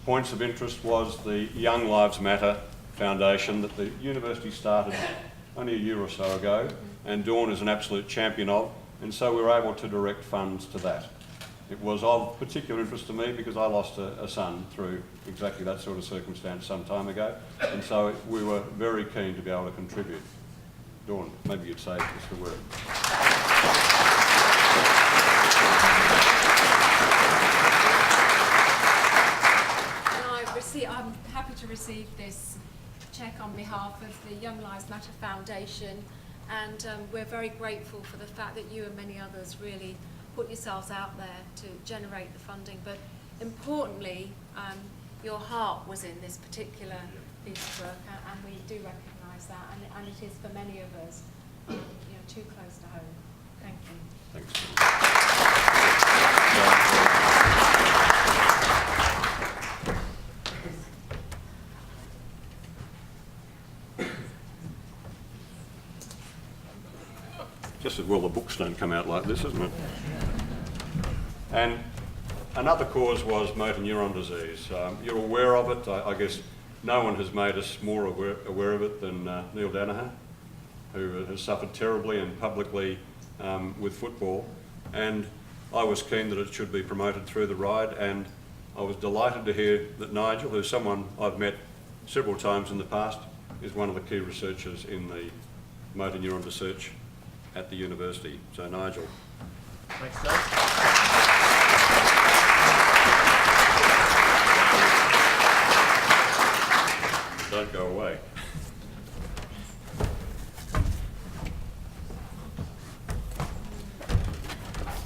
points of interest was the Young Lives Matter Foundation that the university started only a year or so ago, and Dawn is an absolute champion of, and so we were able to direct funds to that. It was of particular interest to me because I lost a son through exactly that sort of circumstance some time ago, and so we were very keen to be able to contribute. Dawn, maybe you'd say just a word. I'm happy to receive this cheque on behalf of the Young Lives Matter Foundation, and we're very grateful for the fact that you and many others really put yourselves out there to generate the funding, but importantly, your heart was in this particular piece of work, and we do recognise that, and it is for many of us, too close to home. Thank you. Thanks. Just as well the books don't come out like this, isn't it? And another cause was motor neuron disease. You're aware of it. I guess no one has made us more aware of it than Neil Danaher, who has suffered terribly and publicly with football. And I was keen that it should be promoted through the ride, and I was delighted to hear that Nigel, who's someone I've met several times in the past, is one of the key researchers in the motor neuron research at the university. So Nigel. Thanks, Doug. Don't go away.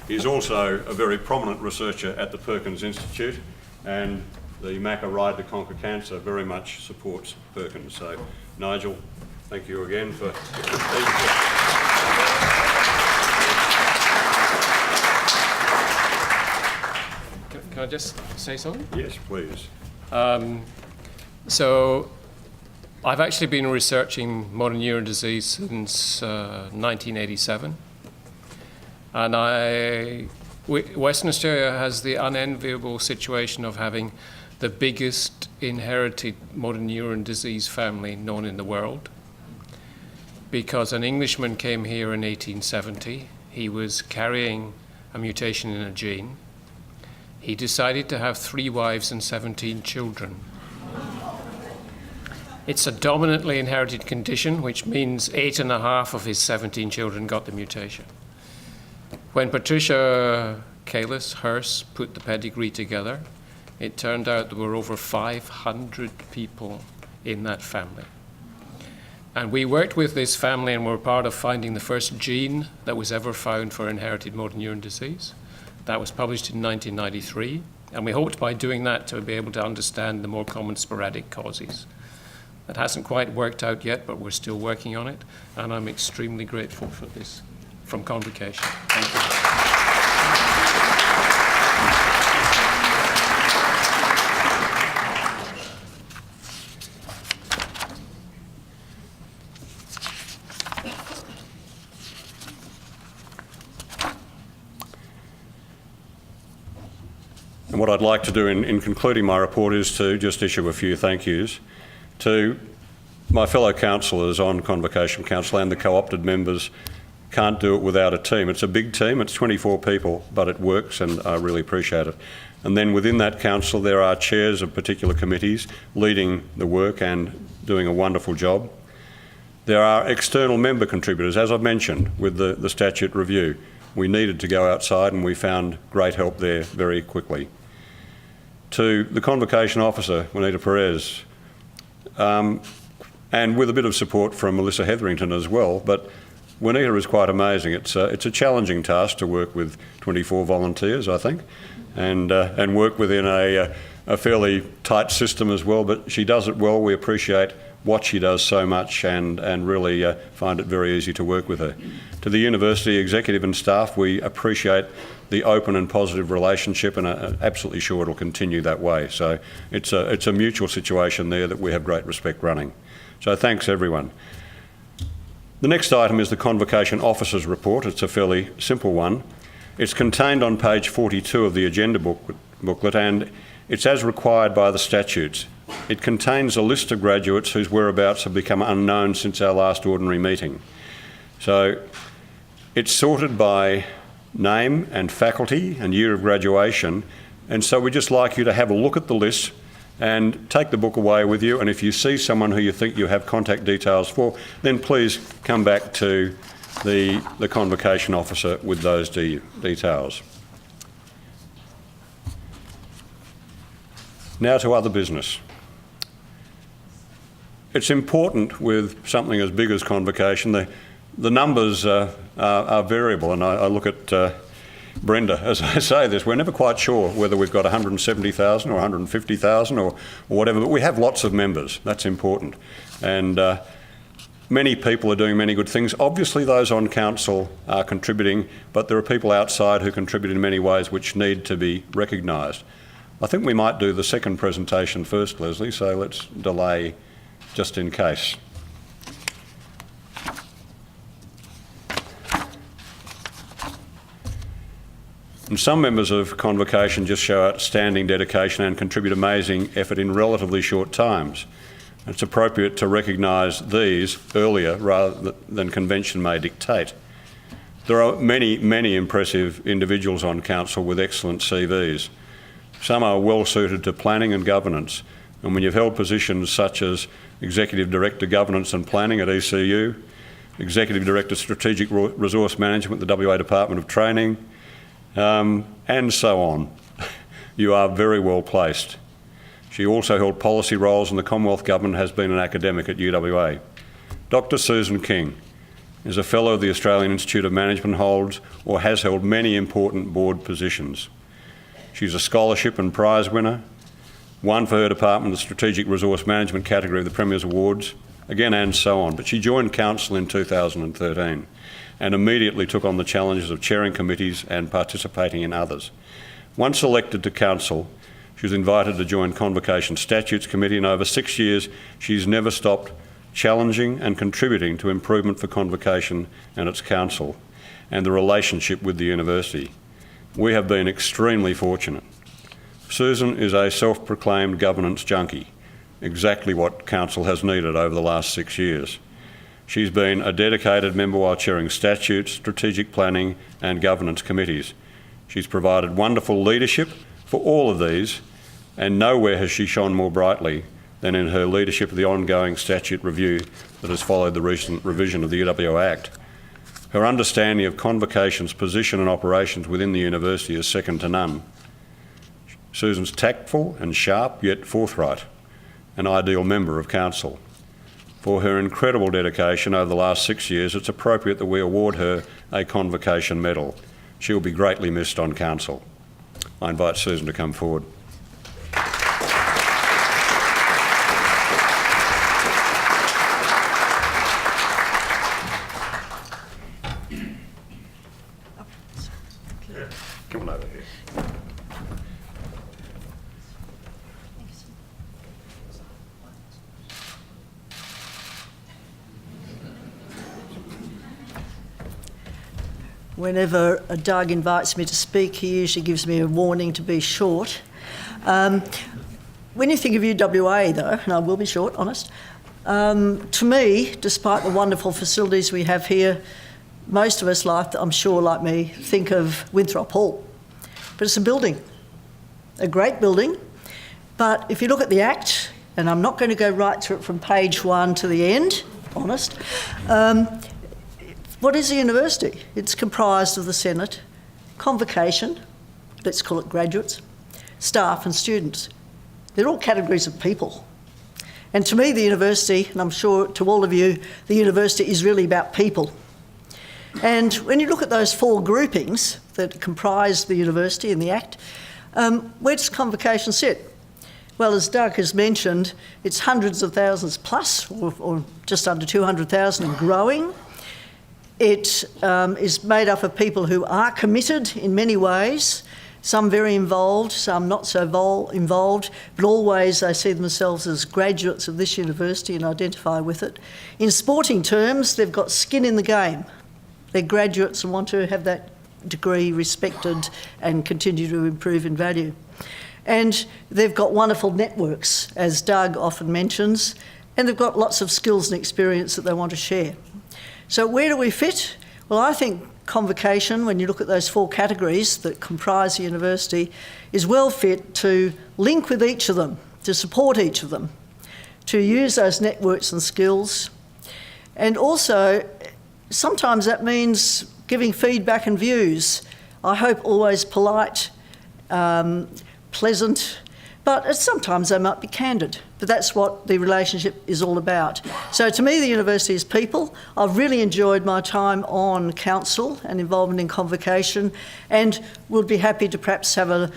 He's also a very prominent researcher at the Perkins Institute, and the Macca Ride to Conquer Cancer very much supports Perkins. So Nigel, thank you again for being here. Can I just say something? Yes, please. So I've actually been researching motor neuron disease since 1987. And Western Australia has the unenviable situation of having the biggest inherited motor neuron disease family known in the world. because an Englishman came here in 1870. He was carrying a mutation in a gene. He decided to have 3 wives and 17 children. It's a dominantly inherited condition, which means 8.5 of his 17 children got the mutation. When Patricia Kalis Hearst put the pedigree together, it turned out there were over 500 people in that family. And we worked with this family and were part of finding the first gene that was ever found for inherited motor neuron disease. That was published in 1993, and we hoped by doing that to be able to understand the more common sporadic causes. That hasn't quite worked out yet, but we're still working on it, and I'm extremely grateful for this from Convocation. Thank you. And what I'd like to do in concluding my report is to just issue a few thank yous to my fellow councillors on Convocation Council and the co-opted members. Can't do it without a team. It's a big team, it's 24 people, but it works and I really appreciate it. And then within that council there are chairs of particular committees leading the work and doing a wonderful job. There are external member contributors, as I've mentioned, with the statute review. We needed to go outside and we found great help there very quickly. To the Convocation Officer, Juanita Perez, and with a bit of support from Melissa Hetherington as well, but Juanita is quite amazing. It's a challenging task to work with 24 volunteers, I think, and work within a fairly tight system as well, but she does it well. We appreciate what she does so much and really find it very easy to work with her. To the university executive and staff, we appreciate the open and positive relationship and are absolutely sure it'll continue that way. So it's a mutual situation there that we have great respect running. So thanks everyone. The next item is the Convocation Officer's Report. It's a fairly simple one. It's contained on page 42 of the agenda booklet and it's as required by the statutes. It contains a list of graduates whose whereabouts have become unknown since our last ordinary meeting. So it's sorted by name and faculty and year of graduation, and so we'd just like you to have a look at the list and take the book away with you, and if you see someone who you think you have contact details for, then please come back to the Convocation Officer with those details. Now to other business. It's important with something as big as Convocation, the numbers are variable, and I look at Brenda as I say this. We're never quite sure whether we've got 170,000 or 150,000 or whatever, but we have lots of members. That's important. And many people are doing many good things. Obviously those on council are contributing, but there are people outside who contribute in many ways which need to be recognised. I think we might do the second presentation first, Leslie, so let's delay just in case. And some members of Convocation just show outstanding dedication and contribute amazing effort in relatively short times. It's appropriate to recognise these earlier rather than convention may dictate. There are many, many impressive individuals on council with excellent CVs. Some are well suited to planning and governance, and when you've held positions such as Executive Director Governance and Planning at ECU, Executive Director Strategic Resource Management at the WA Department of Training, and so on, you are very well placed. She also held policy roles in the Commonwealth Government and has been an academic at UWA. Dr. Susan King is a Fellow of the Australian Institute of Management, holds or has held many important board positions. She's a scholarship and prize winner, won for her department the Strategic Resource Management category of the Premier's Awards, again and so on. But she joined council in 2013 and immediately took on the challenges of chairing committees and participating in others. Once elected to council, she was invited to join Convocation Statutes Committee, and over 6 years she's never stopped challenging and contributing to improvement for Convocation and its council and the relationship with the university. We have been extremely fortunate. Susan is a self-proclaimed governance junkie, exactly what council has needed over the last 6 years. She's been a dedicated member while chairing statutes, strategic planning and governance committees. She's provided wonderful leadership for all of these, and nowhere has she shone more brightly than in her leadership of the ongoing statute review that has followed the recent revision of the UWA Act. Her understanding of Convocation's position and operations within the university is second to none. Susan's tactful and sharp, yet forthright, an ideal member of council. For her incredible dedication over the last 6 years, it's appropriate that we award her a Convocation medal. She will be greatly missed on council. I invite Susan to come forward. Come on over here. Whenever Doug invites me to speak, he usually gives me a warning to be short. When you think of UWA, though, and I will be short, honest, to me, despite the wonderful facilities we have here, most of us, I'm sure like me, think of Winthrop Hall. But it's a building, a great building. But if you look at the Act, and I'm not going to go right through it from page 1 to the end, honest, what is a university? It's comprised of the Senate, Convocation, let's call it graduates, staff and students. They're all categories of people. And to me, the university, and I'm sure to all of you, the university is really about people. And when you look at those 4 groupings that comprise the university in the Act, where does Convocation sit? Well, as Doug has mentioned, it's hundreds of thousands plus, or just under 200,000 and growing. It is made up of people who are committed in many ways, some very involved, some not so involved, but always they see themselves as graduates of this university and identify with it. In sporting terms, they've got skin in the game. They're graduates and want to have that degree respected and continue to improve in value. And they've got wonderful networks, as Doug often mentions, and they've got lots of skills and experience that they want to share. So where do we fit? Well, I think Convocation, when you look at those 4 categories that comprise the university, is well fit to link with each of them, to support each of them, to use those networks and skills. And also, sometimes that means giving feedback and views. I hope always polite, pleasant, but sometimes they might be candid. But that's what the relationship is all about. So to me, the university is people. I've really enjoyed my time on council and involvement in Convocation, and would be happy to perhaps have a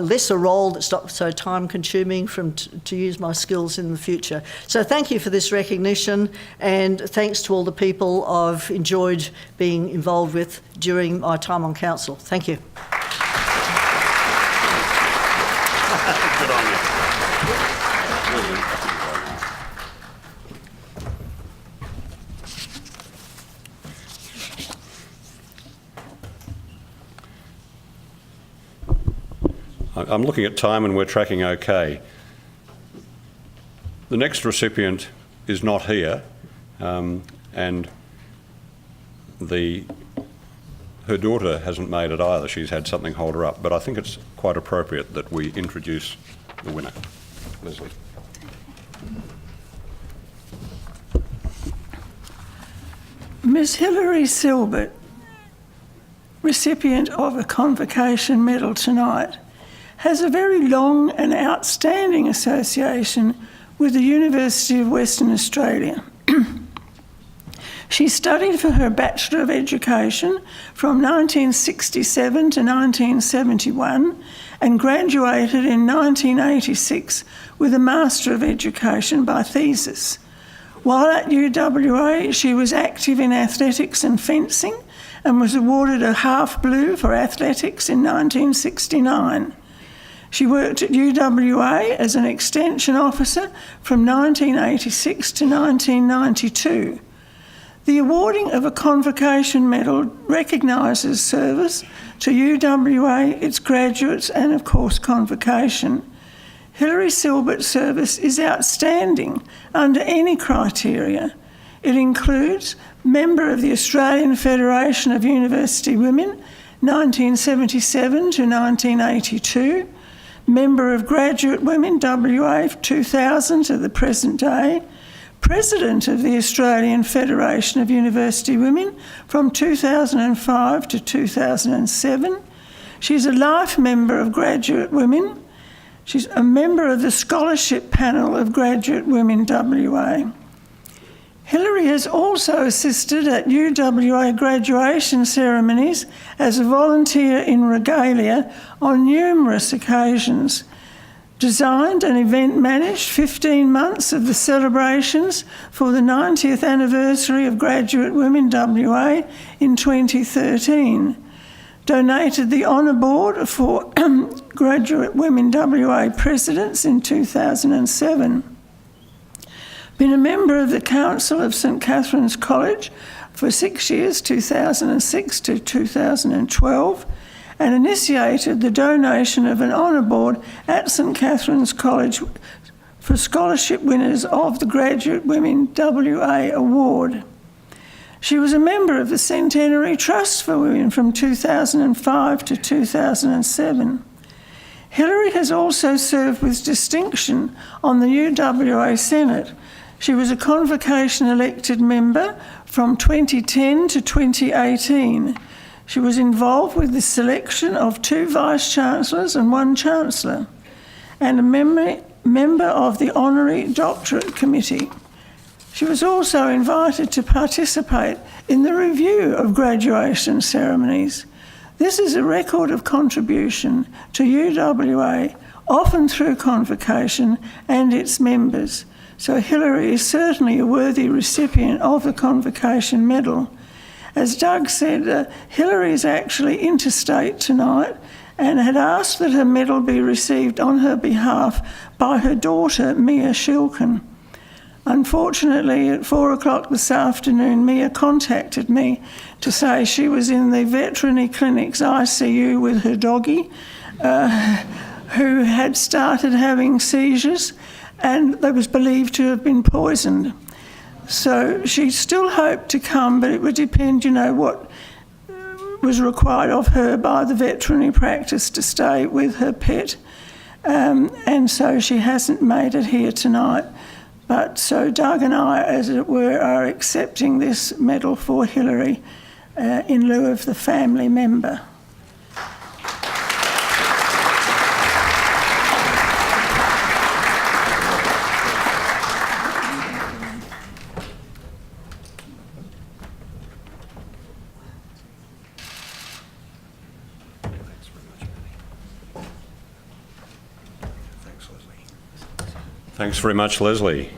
lesser role that's not so time-consuming to use my skills in the future. So thank you for this recognition, and thanks to all the people I've enjoyed being involved with during my time on council. Thank you. Good on you. I'm looking at time and we're tracking okay. The next recipient is not here, and her daughter hasn't made it either. She's had something hold her up, but I think it's quite appropriate that we introduce the winner. Leslie. Ms. Hilary Silbert, recipient of a Convocation medal tonight, has a very long and outstanding association with the University of Western Australia. She studied for her Bachelor of Education from 1967 to 1971 and graduated in 1986 with a Master of Education by thesis. While at UWA, she was active in athletics and fencing and was awarded a half blue for athletics in 1969. She worked at UWA as an extension officer from 1986 to 1992. The awarding of a Convocation medal recognises service to UWA, its graduates and of course Convocation. Hilary Silbert's service is outstanding under any criteria. It includes member of the Australian Federation of University Women, 1977 to 1982, member of Graduate Women WA 2000 to the present day, President of the Australian Federation of University Women from 2005 to 2007. She's a life member of Graduate Women. She's a member of the Scholarship Panel of Graduate Women WA. Hilary has also assisted at UWA graduation ceremonies as a volunteer in regalia on numerous occasions. Designed and event managed 15 months of the celebrations for the 90th anniversary of Graduate Women WA in 2013. Donated the Honour Board for Graduate Women WA Presidents in 2007. Been a member of the Council of St Catherine's College for 6 years, 2006 to 2012, and initiated the donation of an honour board at St Catherine's College for scholarship winners of the Graduate Women WA Award. She was a member of the Centenary Trust for Women from 2005 to 2007. Hilary has also served with distinction on the UWA Senate. She was a Convocation elected member from 2010 to 2018. She was involved with the selection of 2 Vice-Chancellors and 1 Chancellor, and a member of the Honorary Doctorate Committee. She was also invited to participate in the review of graduation ceremonies. This is a record of contribution to UWA, often through Convocation and its members. So Hilary is certainly a worthy recipient of the Convocation Medal. As Doug said, Hilary is actually interstate tonight and had asked that her medal be received on her behalf by her daughter, Mia Shilkin. Unfortunately, at 4 o'clock this afternoon, Mia contacted me to say she was in the veterinary clinic's ICU with her doggy, who had started having seizures, and they was believed to have been poisoned. So she still hoped to come, but it would depend, what was required of her by the veterinary practice to stay with her pet. And so she hasn't made it here tonight. But so Doug and I, as it were, are accepting this medal for Hilary in lieu of the family member. Thanks very much, Leslie.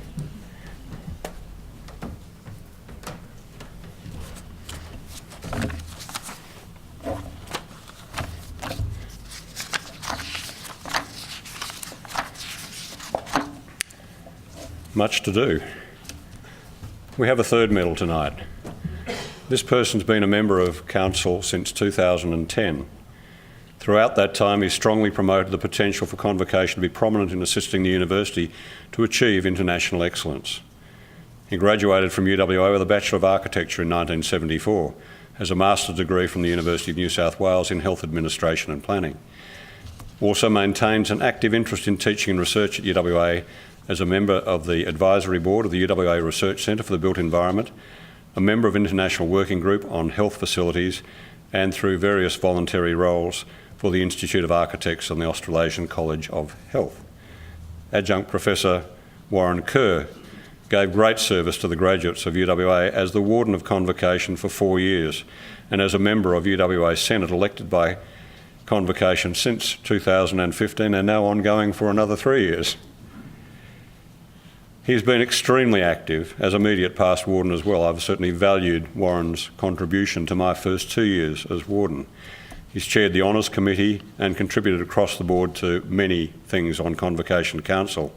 Much to do. We have a third medal tonight. This person's been a member of Council since 2010. Throughout that time, he strongly promoted the potential for Convocation to be prominent in assisting the university to achieve international excellence. He graduated from UWA with a Bachelor of Architecture in 1974, has a master's degree from the University of New South Wales in Health Administration and Planning. Also maintains an active interest in teaching and research at UWA as a member of the Advisory Board of the UWA Research Centre for the Built Environment, a member of International Working Group on Health Facilities, and through various voluntary roles for the Institute of Architects and the Australasian College of Health. Adjunct Professor Warren Kerr gave great service to the graduates of UWA as the Warden of Convocation for 4 years and as a member of UWA Senate elected by Convocation since 2015 and now ongoing for another 3 years. He's been extremely active as immediate past Warden as well. I've certainly valued Warren's contribution to my first 2 years as Warden. He's chaired the Honours Committee and contributed across the board to many things on Convocation Council.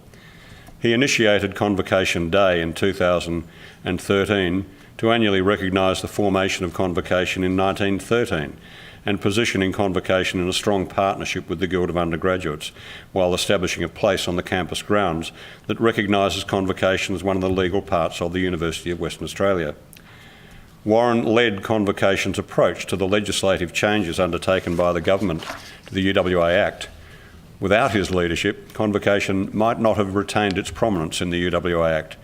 He initiated Convocation Day in 2013 to annually recognise the formation of Convocation in 1913 and positioning Convocation in a strong partnership with the Guild of Undergraduates, while establishing a place on the campus grounds that recognises Convocation as one of the legal parts of the University of Western Australia. Warren led Convocation's approach to the legislative changes undertaken by the government to the UWA Act. Without his leadership, Convocation might not have retained its prominence in the UWA Act.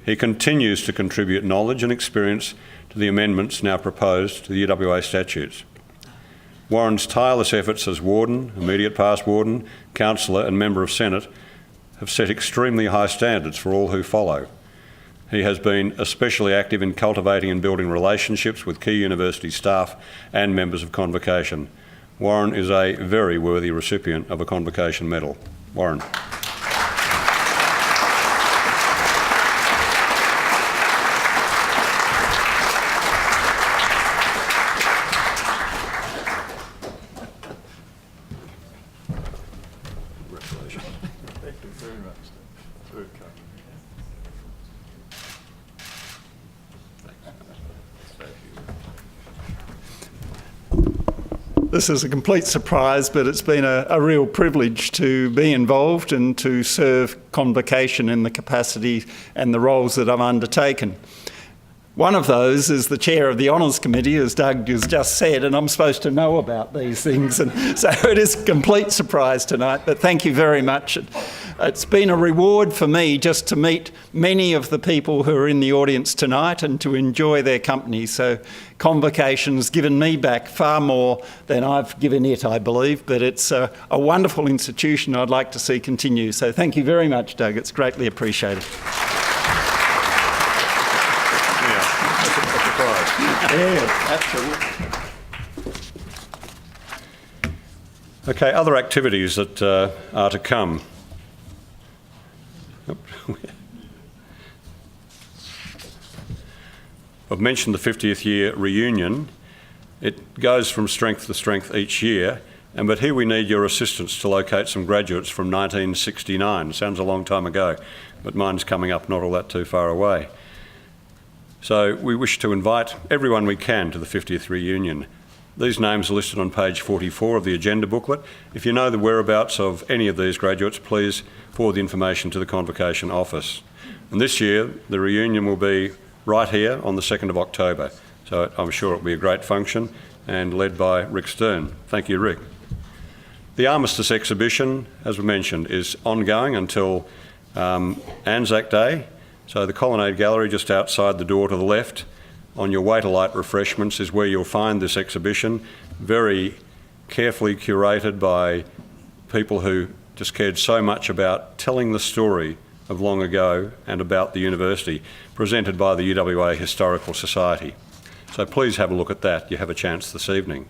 He continues to contribute knowledge and experience to the amendments now proposed to the UWA statutes. Warren's tireless efforts as Warden, Immediate Past Warden, Councillor and Member of Senate have set extremely high standards for all who follow. He has been especially active in cultivating and building relationships with key university staff and members of Convocation. Warren is a very worthy recipient of a Convocation Medal. Warren. This is a complete surprise, but it's been a real privilege to be involved and to serve Convocation in the capacity and the roles that I've undertaken. One of those is the chair of the Honours Committee, as Doug has just said, and I'm supposed to know about these things, and so it is a complete surprise tonight, but thank you very much. It's been a reward for me just to meet many of the people who are in the audience tonight and to enjoy their company. So Convocation's given me back far more than I've given it, I believe, but it's a wonderful institution I'd like to see continue. So thank you very much, Doug. It's greatly appreciated. Yeah, absolutely. Okay, other activities that are to come. I've mentioned the 50th year reunion. It goes from strength to strength each year, but here we need your assistance to locate some graduates from 1969. Sounds a long time ago, but mine's coming up not all that too far away. So we wish to invite everyone we can to the 50th reunion. These names are listed on page 44 of the agenda booklet. If you know the whereabouts of any of these graduates, please forward the information to the Convocation office. And this year, the reunion will be right here on the 2nd of October. So I'm sure it'll be a great function and led by Rick Stern. Thank you, Rick. The Armistice exhibition, as we mentioned, is ongoing until Anzac Day. So the Colonnade Gallery just outside the door to the left, on your way to light refreshments, is where you'll find this exhibition, very carefully curated by people who just cared so much about telling the story of long ago and about the university, presented by the UWA Historical Society. So please have a look at that. You have a chance this evening.